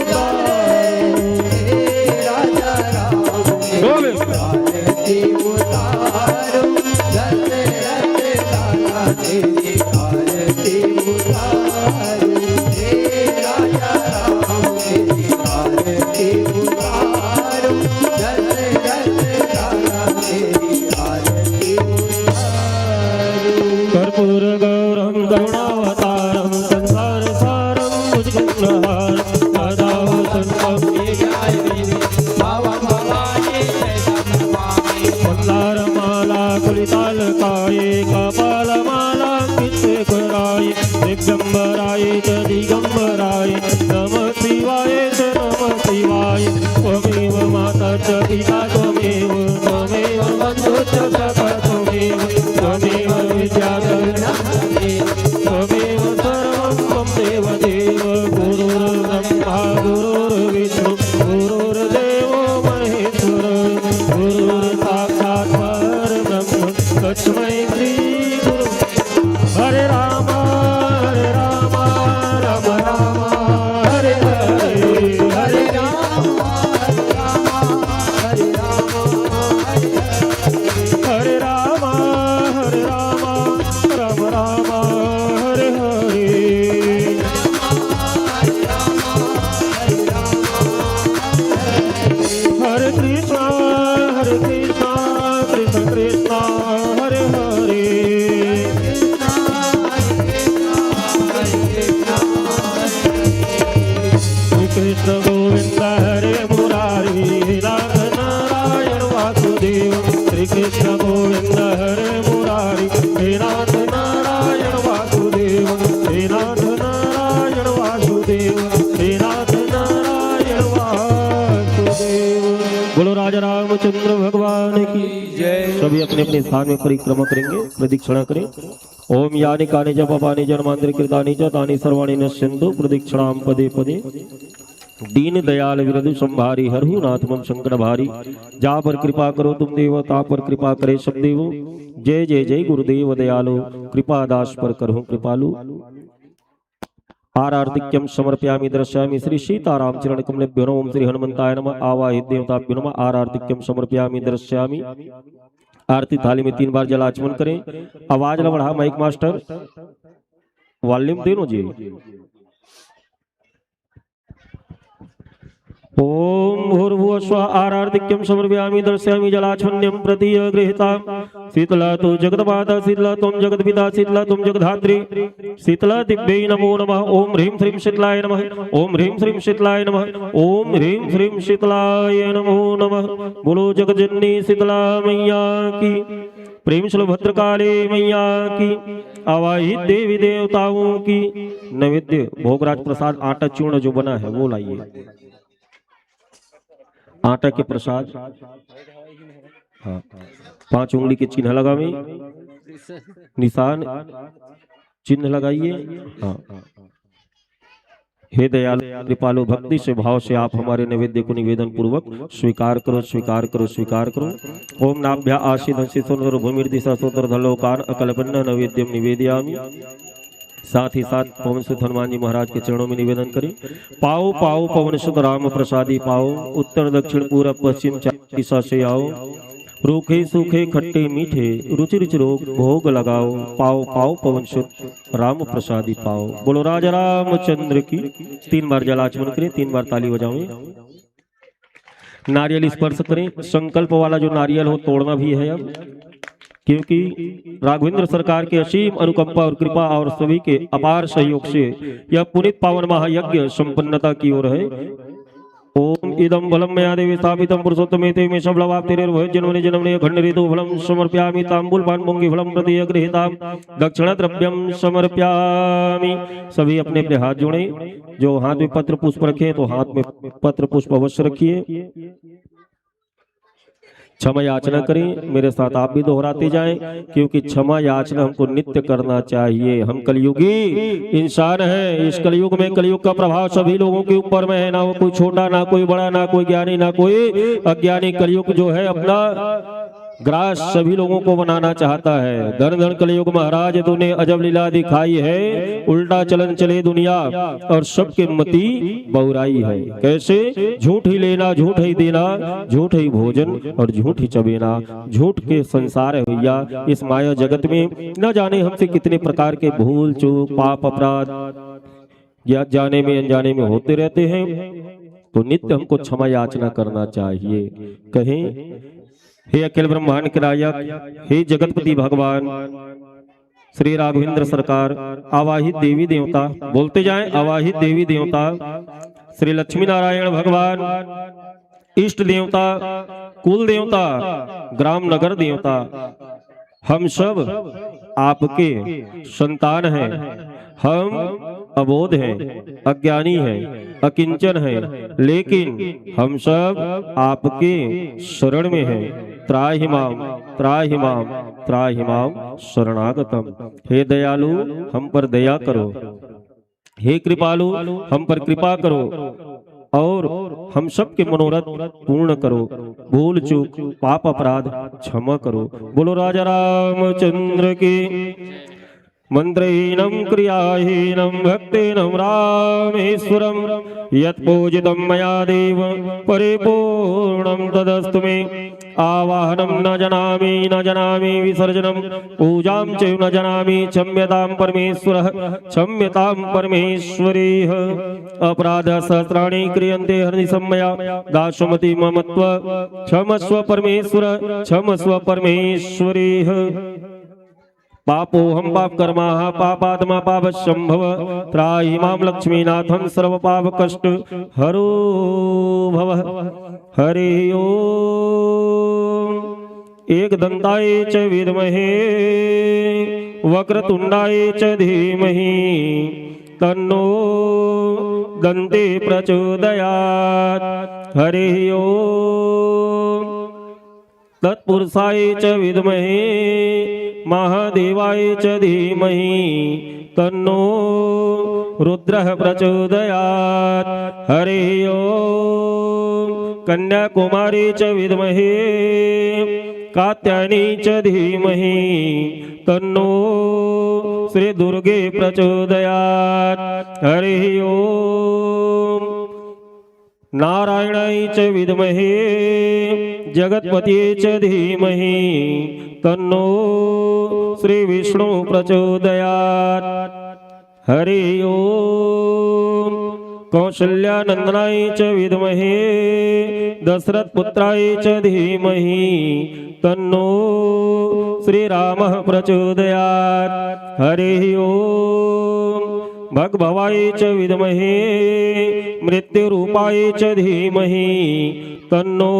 उतारो राजा राम गोविंद आरती उतारो दशरथ लाला तेरी आरती उतारो हे राजा राम तेरी आरती उतारो दशरथ लाला तेरी आरती उतारो कर्पूर गौरम करुणावतारम संसार सारम भुजगहारम सदावसंतम मंदारमाला कुलितालकाये कपालमाला किशोराय दिगंबराय च दिगंबराय नमः शिवाय च नमः शिवाय त्वमेव माता च पिता त्वमेव त्वमेव बन्धु च सखा त्वमेव त्वमेव विद्या त्वमेव सर्वं त्वं देव देव गुरुर्ब्रह्मा गुरुर्विष्णु गुरुर्देवो महेश्वर गुरुर्साक्षात् परब्रह्म तस्मै श्री गुरु हरे राम राम राम हरे हरे हरे राम हरे राम हरे राम राम राम हरे हरे हरे कृष्णा कृष्ण कृष्ण हरे हरे श्री कृष्ण गोविंद हरे मुरारी नाथ नारायण वासुदेव श्री कृष्ण गोविंद हरे मुरारी हे नाथ नारायण वासुदेव हे नाथ नारायण वासुदेव हे नाथ नारायण वासुदेव। बोलो राजा रामचंद्र भगवान की जय। सभी अपने अपने स्थान में परिक्रमा करेंगे, प्रदक्षिणा करें। ओम यानि कानि च पापानि जन्मांतरि कृतानि च तानि सर्वाणि नश्यन्तु प्रदक्षिणां पदे पदे। दीन दयाल विरधु संभारी हरहु नाथ मम संकट भारी। जा पर कृपा करो तुम देव, ता पर कृपा करे सब देव। जय जय जय गुरुदेव दयालो, कृपा दास पर करहु कृपालु। आरार्तिक्यम समर्पयामि दर्शयामि श्री सीताराम चरण कमलेभ्यो नमः। ओम श्री हनुमंताय नमः। आवाहित देवताभ्यो नमः। आरार्तिक्यम समर्पयामि दर्शयामि। आरती थाली में 3 बार जलाचमन करें। आवाज न बढ़ा माइक मास्टर, वॉल्यूम दे लो जी। ओम भूर्भुवः स्वः आरार्तिक्यं समर्पयामि दर्शयामि जलाचमन्यं प्रतिगृहीता। शीतला तो जगन्माता, शीतला तुम जगत्पिता, शीतला तुम जगद्धात्री। शीतला दिव्यै नमो नमः। ओम ह्रीं श्रीं शीतलाय नमः। ओम ह्रीं श्रीं शीतलाय नमः। ओम ह्रीं श्रीं शीतलाय नमो नमः। बोलो जगजननी शीतला मैया की, प्रेम श्लो भद्रकाली मैया की, आवाहित देवी देवताओं की। नैवेद्य भोगराज प्रसाद आटा चूर्ण जो बना है वो लाइए। आटा के प्रसाद, हाँ, 5 उंगली के चिन्ह लगावे, निशान चिन्ह लगाइए। हाँ। हे दयालु कृपालु, भक्ति से भाव से आप हमारे नैवेद्य को निवेदन पूर्वक स्वीकार करो, स्वीकार करो, स्वीकार करो। ओम नाभ्या आशीष सुंदर भूमिर दिशा सोतर धलोकार अकल्पन्न नैवेद्यम निवेदयामि। साथ ही साथ पवन सुत हनुमान जी महाराज के चरणों में निवेदन करें। पाओ पाओ पवन सुत राम प्रसादी पाओ, उत्तर दक्षिण पूरब पश्चिम दिशा से आओ। रूखे सूखे खट्टे मीठे रुचि रुचि रोग भोग लगाओ। पाओ पाओ पवन सुत राम प्रसादी पाओ। बोलो राजा रामचंद्र की। 3 बार जलाचमन करें, 3 बार ताली बजाएं। नारियल स्पर्श करें। संकल्प वाला जो नारियल हो तोड़ना भी है अब, क्योंकि राघवेंद्र सरकार के असीम अनुकंपा और कृपा और सभी के अपार सहयोग से यह पुनीत पावन महायज्ञ संपन्नता की ओर है। ओम इदं बलम मया देवी स्थापितं पुरुषोत्तमेते में सब लवाप तेरे भय जनवने जन्मने खंड ऋतु फलम समर्पयामि। तांबूल पान मुंगी फलम प्रति गृहीताम दक्षिण द्रव्यम समर्पयामि। सभी अपने अपने हाथ जोड़ें। जो हाथ में पत्र पुष्प रखे तो हाथ में पत्र पुष्प अवश्य रखिए। क्षमा याचना करें। मेरे साथ आप भी दोहराते जाएं, क्योंकि क्षमा याचना हमको नित्य करना चाहिए। हम कलयुगी इंसान हैं। इस कलयुग में कलयुग का प्रभाव सभी लोगों के ऊपर में है। ना वो कोई छोटा, ना कोई बड़ा, ना कोई ज्ञानी, ना कोई अज्ञानी। कलयुग जो है अपना ग्रास सभी लोगों को बनाना चाहता है। धन धन कलयुग महाराज तूने अजब लीला दिखाई है, उल्टा चलन चले दुनिया और सबके मति बौराई है। कैसे? झूठ ही लेना, झूठ ही देना, झूठ ही भोजन और झूठ ही चबेना। झूठ के संसार है भैया। इस माया जगत में न जाने हमसे कितने प्रकार के भूल चूक पाप अपराध या जाने में अनजाने में होते रहते हैं, तो नित्य हमको क्षमा याचना करना चाहिए। कहें, हे अखिल ब्रह्मांड के नायक, हे जगतपति भगवान श्री राघवेंद्र सरकार, आवाहित देवी देवता, बोलते जाएं, आवाहित देवी देवता, श्री लक्ष्मी नारायण भगवान, इष्ट देवता, कुल देवता, ग्राम नगर देवता, हम सब आपके संतान हैं। हम अबोध हैं, अज्ञानी हैं, अकिंचन हैं, लेकिन हम सब आपके शरण में हैं। त्राहि माम, त्राहि माम, त्राहि माम शरणागतम। हे दयालु, हम पर दया करो। हे कृपालु, हम पर कृपा करो और हम सबके मनोरथ पूर्ण करो। भूल चूक पाप अपराध क्षमा करो। बोलो राजा रामचंद्र की। मंत्रहीनं क्रियाहीनं भक्तेनं रामेश्वरं यत्पूजितं मया देव परिपूर्णं तदस्तु मे। आवाहनं न जानामि विसर्जनं पूजां च न जानामि। क्षम्यतां परमेश्वरः, क्षम्यतां परमेश्वरीः। अपराधः सहस्राणि क्रियन्ते हरनिशं मया दाशमति ममत्व। क्षमस्व परमेश्वर, क्षमस्व परमेश्वरीः। पापो हम पाप कर्मा पापात्मा पापशंभव। त्राहि मां लक्ष्मीनाथं सर्व पाप कष्ट हरो भव। हरि ओम। एकदंताय च विद्महे वक्रतुंडाय च धीमहि तन्नो दन्ते प्रचोदयात्। हरि ओम। तत्पुरुषाय च विद्महे महादेवाय च धीमहि तन्नो रुद्रः प्रचोदयात्। हरि ओम। कन्याकुमारी च विद्महे कात्यायनी च धीमहि तन्नो श्री दुर्गे प्रचोदयात्। हरि ओम। नारायणाय च विद्महे जगत्पतिये च धीमहि तन्नो श्री विष्णु प्रचोदयात्। हरि ओम। कौशल्यानंदनाय च विद्महे दशरथ पुत्राय च धीमहि तन्नो श्री रामः प्रचोदयात्। हरि ओम। भगभवाय च विद्महे मृत्युरूपाय च धीमहि तन्नो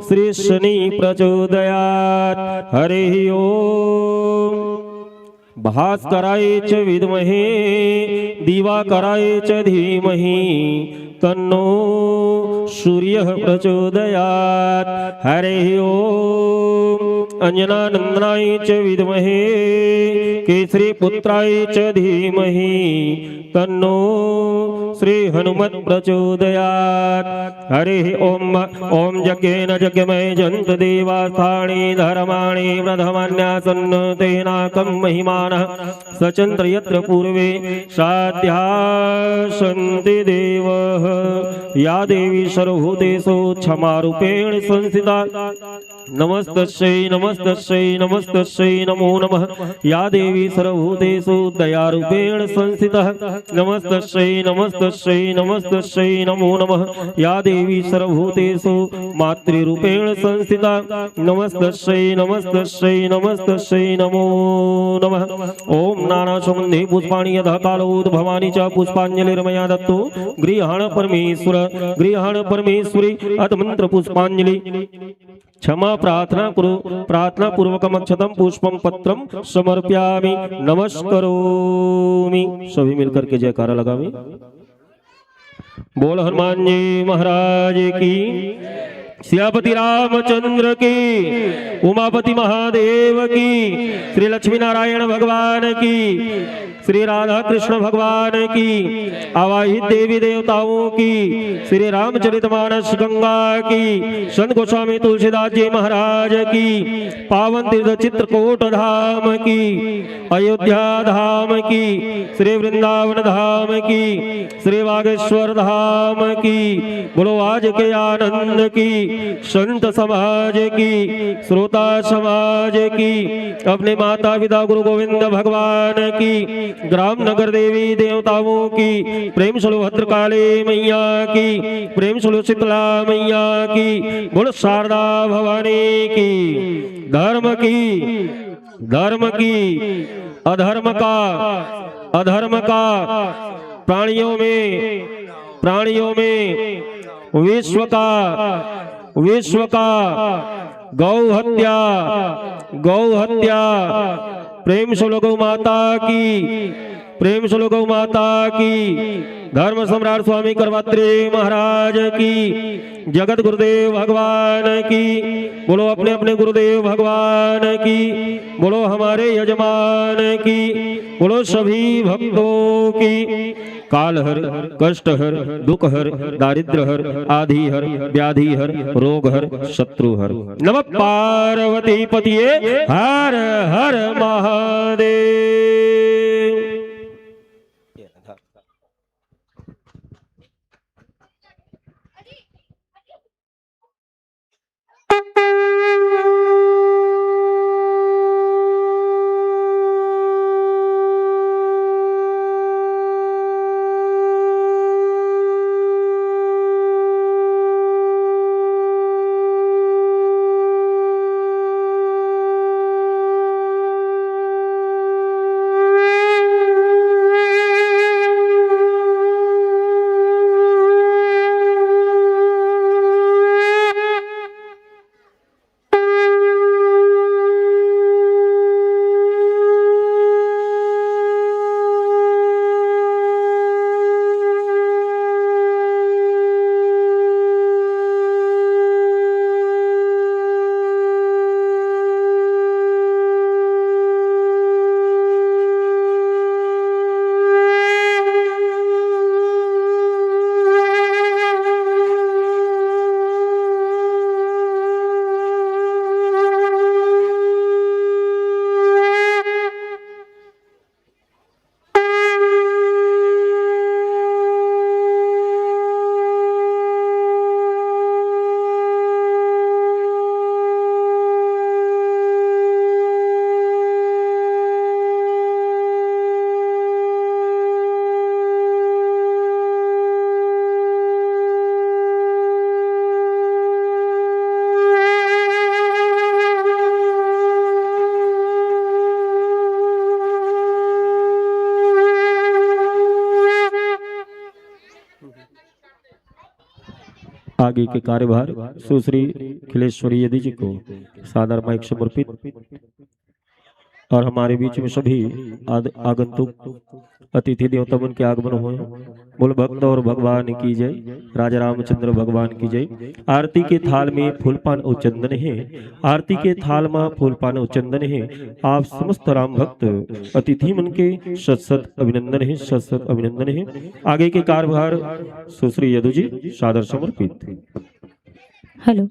श्री शनि प्रचोदयात्। हरि ओम। भास्कराय च विद्महे दिवाकराय च धीमहि तन्नो सूर्यः प्रचोदयात्। हरि ओम। अंजनानंदनाय च विद्महे केसरी पुत्राय च धीमहि तन्नो श्री हनुमत प्रचोदयात्। हरि ओम। ओम यज्ञेन यज्ञमय जन्त देवास्थानि धर्माणि प्रथमान्यासन् तेनाकं महिमानः सचन्द्र यत्र पूर्वे साध्यासन्ति देवः। या देवी सर्वभूतेषु क्षमारूपेण संस्थिता नमस्तस्यै नमस्तस्यै नमस्तस्यै नमो नमः। या देवी सर्वभूतेषु दयारूपेण संस्थितः नमस्तस्यै नमस्तस्यै नमस्तस्यै नमो नमः। या देवी सर्वभूतेषु मातृरूपेण संस्थिता नमस्तस्यै नमस्तस्यै नमस्तस्यै नमो नमः। ओम नानासुगन्धि पुष्पाणि यथा कालोद्भवानि च पुष्पाञ्जलिर्मया दत्तो गृहाण परमेश्वर गृहाण परमेश्वरी। अथ मंत्र पुष्पांजलि। क्षमा प्रार्थना करो। प्रार्थना पूर्वकम अक्षतम पुष्पम पत्रम समर्पयामि नमस्करोमि। सभी मिलकर के जयकारा लगावे। बोल हनुमान जी महाराज की। सियापति रामचंद्र की। उमापति महादेव की। श्री लक्ष्मी नारायण भगवान की। श्री राधा कृष्ण भगवान की, आवाहित देवी देवताओं की, श्री रामचरितमानस गंगा की, संत गोस्वामी तुलसीदास जी महाराज की, पावन तीर्थ चित्रकूट धाम की, अयोध्या धाम की, श्री वृंदावन धाम की, श्री बागेश्वर धाम की, बोलो आज के आनंद की, संत समाज की, श्रोता समाज की, अपने माता पिता गुरु गोविंद भगवान की, ग्राम नगर देवी देवताओं की, प्रेम सुलो भद्रकाली मैया की, प्रेम सुलो शीतला मैया की, बोलो शारदा भवानी की, धर्म की अधर्म का प्राणियों में विश्व का गौ हत्या प्रेम सुलो गौ माता की, धर्म सम्राट स्वामी करवात्रे महाराज की, जगत गुरुदेव भगवान की, बोलो अपने अपने गुरुदेव भगवान की, बोलो हमारे यजमान की, बोलो सभी भक्तों की, काल हर, कष्ट हर, दुख हर, दारिद्र हर, आधि हर, व्याधि हर, रोग हर, शत्रु हर। नमः पार्वती पतिये हर हर महादेव। आगे के कार्यभार सुश्री खिलेश्वरी यदि जी को सादर माइक समर्पित और हमारे बीच में सभी आगंतुक अतिथि देवताओं के आगमन हुए। बोल भक्त और भगवान की जय, राजा रामचंद्र भगवान की जय। आरती के थाल में फूलपान और चंदन है, आरती के थाल में फूलपान और चंदन है। आप समस्त राम भक्त अतिथि मन के सत सत अभिनंदन है, सत सत अभिनंदन है। आगे के कार्यभार सुश्री यदु जी सादर समर्पित। हेलो,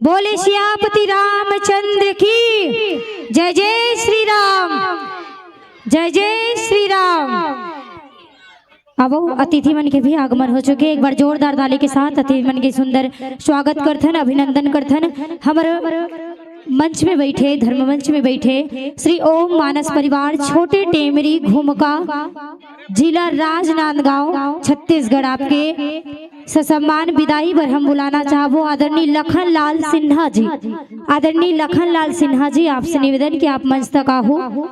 बोले श्यापति रामचंद्र की जय। जय श्री राम, जय जय श्री राम। अब अतिथि मन के भी आगमन हो चुके। एक बार जोरदार ताली के साथ अतिथि मन के सुंदर स्वागत करथन, अभिनंदन करथन। हमारे मंच में बैठे, धर्म मंच में बैठे श्री ओम मानस परिवार छोटे टेमरी घुमका जिला राजनांदगांव छत्तीसगढ़ आपके ससम्मान विदाई पर हम बुलाना चाहबो आदरणीय लखन लाल सिन्हा जी। आदरणीय लखन लाल सिन्हा जी, आपसे निवेदन कि आप मंच तक आओ।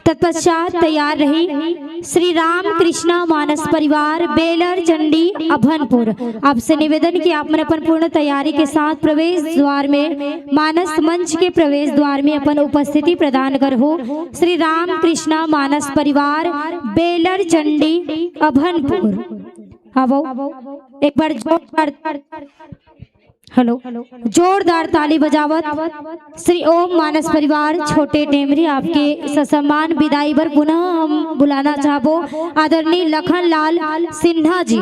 तत्पश्चात तैयार रही श्री राम कृष्णा मानस परिवार बेलर चंडी अभनपुर। आपसे निवेदन कि आप मन अपन पूर्ण तैयारी के साथ प्रवेश द्वार में, मानस मंच के प्रवेश द्वार में अपन उपस्थिति प्रदान कर हो। श्री राम कृष्णा मानस परिवार बेलर चंडी अभनपुर। अब एक बार जोरदार हेलो, जोरदार ताली बजावत श्री ओम मानस परिवार छोटे टेमरी आपके ससम्मान विदाई पर पुनः हम बुलाना चाहबो आदरणीय लखन लाल सिन्हा जी।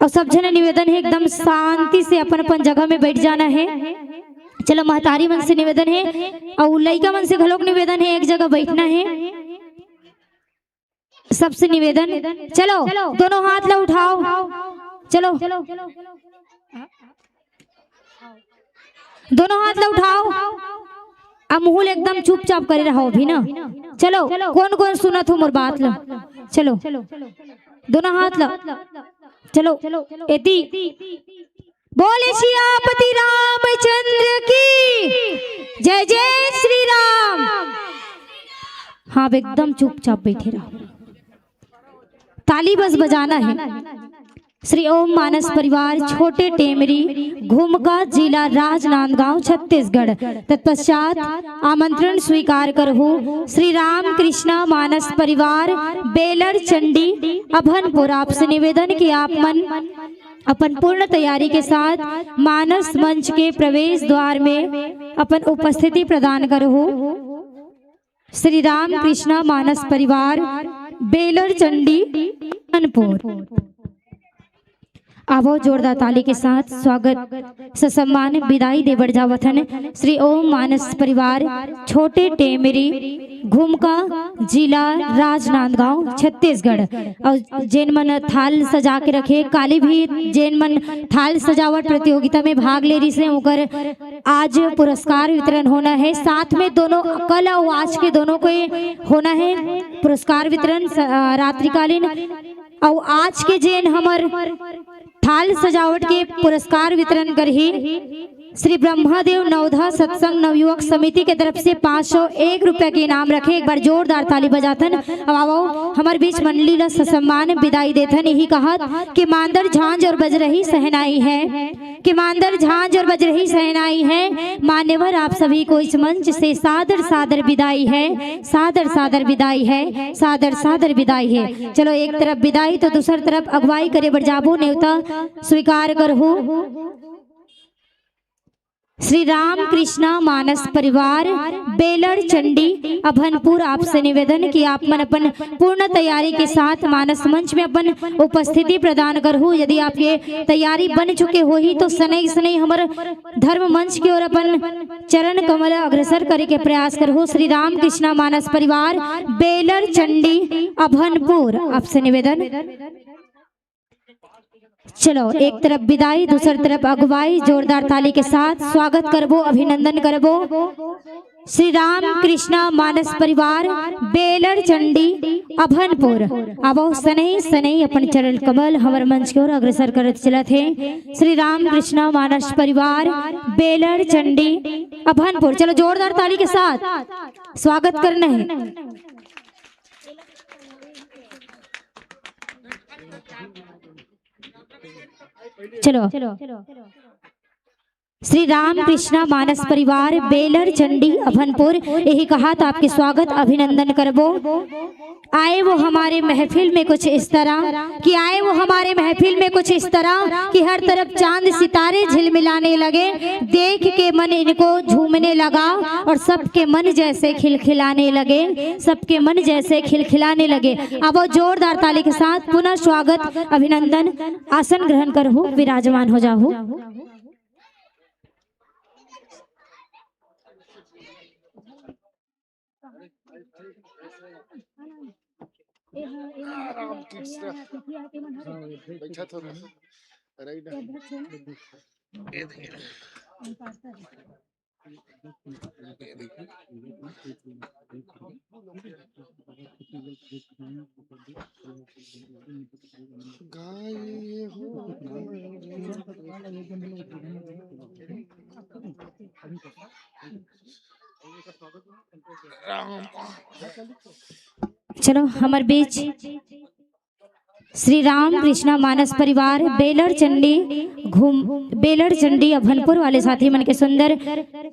और सब जने निवेदन है एकदम शांति से अपन अपन जगह में बैठ जाना है। चलो महतारी मन से निवेदन है और लड़का मन से घलोक निवेदन है, एक जगह बैठना है। सबसे निवेदन, चलो दोनों हाथ ला उठाओ, चलो दोनों हाथ ला उठाओ। अब मुंह एकदम चुपचाप करे रहो भी ना। चलो कौन कौन सुनत हो मोर बात ला, चलो दोनों हाथ ला, चलो एती बोले सियापति रामचंद्र की जय, जय श्री राम। हाँ एकदम चुपचाप बैठे रहो, ताली बस बजाना है। श्री ओम मानस परिवार छोटे टेमरी घूमका जिला राजनांदगांव छत्तीसगढ़। तत्पश्चात आमंत्रण स्वीकार करहु श्री राम कृष्णा मानस परिवार बेलर चंडी अभनपुर। आपसे निवेदन कि आप मन अपन पूर्ण तैयारी के साथ मानस मंच के प्रवेश द्वार में अपन उपस्थिति प्रदान करहु। श्री राम कृष्णा मानस परिवार बेलर चंडी अभनपुर। आवो जोरदार ताली के साथ स्वागत ससम्मान विदाई दे बढ़ जावथन श्री ओम मानस परिवार छोटे टेमरी घूमका जिला राजनांदगांव छत्तीसगढ़। और जैन मन थाल सजा के रखे काली भी जैन मन थाल सजावट प्रतियोगिता में भाग ले रही से उकर आज पुरस्कार वितरण होना है। साथ में दोनों कल और आज के दोनों को होना है पुरस्कार वितरण रात्रिकालीन। और आज के जैन हमर थाल सजावट के पुरस्कार वितरण कर ही श्री ब्रह्मादेव नवधा सत्संग नवयुवक समिति के तरफ से 501 रुपए के इनाम रखे। एक बार जोरदार ताली बजाथन। अब आओ हमारे बीच मंडली ला सम्मान विदाई देथन। यही कहा कि मांदर झांझ और बज रही सहनाई है, कि मांदर झांझ और बज रही सहनाई है। मान्यवर आप सभी को इस मंच से सादर सादर विदाई है, सादर सादर विदाई है, सादर सादर विदाई है। चलो एक तरफ विदाई तो दूसरी तरफ अगुवाई करे बढ़ जाबो न्योता स्वीकार करहु। श्री राम कृष्णा मानस परिवार बेलर चंडी अभनपुर। आपसे निवेदन कि आप मन अपन पूर्ण तैयारी के साथ मानस मंच में अपन उपस्थिति प्रदान करहु। यदि आपके तैयारी बन चुके हो ही तो सनई सनई हमारे धर्म मंच की ओर अपन चरण कमल अग्रसर करे के प्रयास करहु। श्री राम कृष्णा मानस परिवार बेलर चंडी अभनपुर। आपसे निवेदन, चलो एक तरफ विदाई दूसरी तरफ अगुवाई। जोरदार ताली के साथ स्वागत करबो, अभिनंदन करबो श्री राम कृष्णा मानस परिवार बेलर चंडी अभनपुर। अब सनई सनई अपन चरण कमल हमर मंच की ओर अग्रसर करत चलत है। श्री राम कृष्णा मानस परिवार बेलर चंडी अभनपुर। चलो जोरदार ताली के साथ स्वागत करना है। चलो श्री राम कृष्णा मानस परिवार बेलर चंडी अभनपुर। यही कहा तो आपके स्वागत अभिनंदन करबो। आए वो हमारे महफिल में कुछ इस तरह कि आए वो हमारे महफिल में कुछ इस तरह कि हर तरफ चांद सितारे झिलमिलाने लगे। देख के मन इनको झूमने लगा और सबके मन जैसे खिलखिलाने लगे, सबके मन जैसे खिलखिलाने लगे। अब वो जोरदार ताली के साथ पुनः स्वागत अभिनंदन। आसन ग्रहण करहु, विराजमान हो जाओ। बैठा था गाय हो चलो हमारे बीच श्री राम कृष्णा मानस परिवार बेलर चंडी अभनपुर वाले साथी मन के सुंदर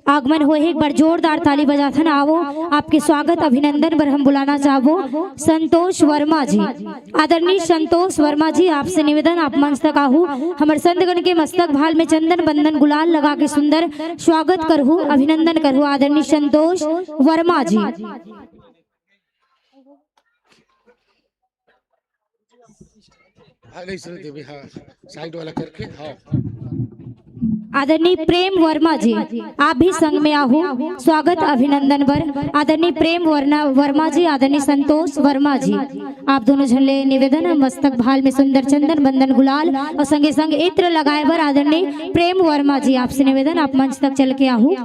आगमन हुए। एक बार जोरदार ताली बजाथन आवो। आपके स्वागत अभिनंदन पर हम बुलाना चाहबो संतोष वर्मा जी। आदरणीय संतोष वर्मा जी, आपसे निवेदन आप मंच तक आहू। हमर संतगण के मस्तक भाल में चंदन बंदन गुलाल लगा के सुंदर स्वागत करहू, अभिनंदन करहू। आदरणीय संतोष वर्मा जी। हाँ नहीं सुन देवी, हाँ साइड वाला करके, हाँ आदरणीय प्रेम वर्मा जी, आप भी संग में आहू, स्वागत अभिनंदन पर। आदरणीय प्रेम वर्मा जी, आदरणीय संतोष वर्मा जी, आप दोनों झल्ले निवेदन मस्तक भाल में सुंदर चंदन बंदन गुलाल और संगे संग इत्र लगाए बर। आदरणीय प्रेम वर्मा जी, आपसे निवेदन आप मंच तक चल के आहू।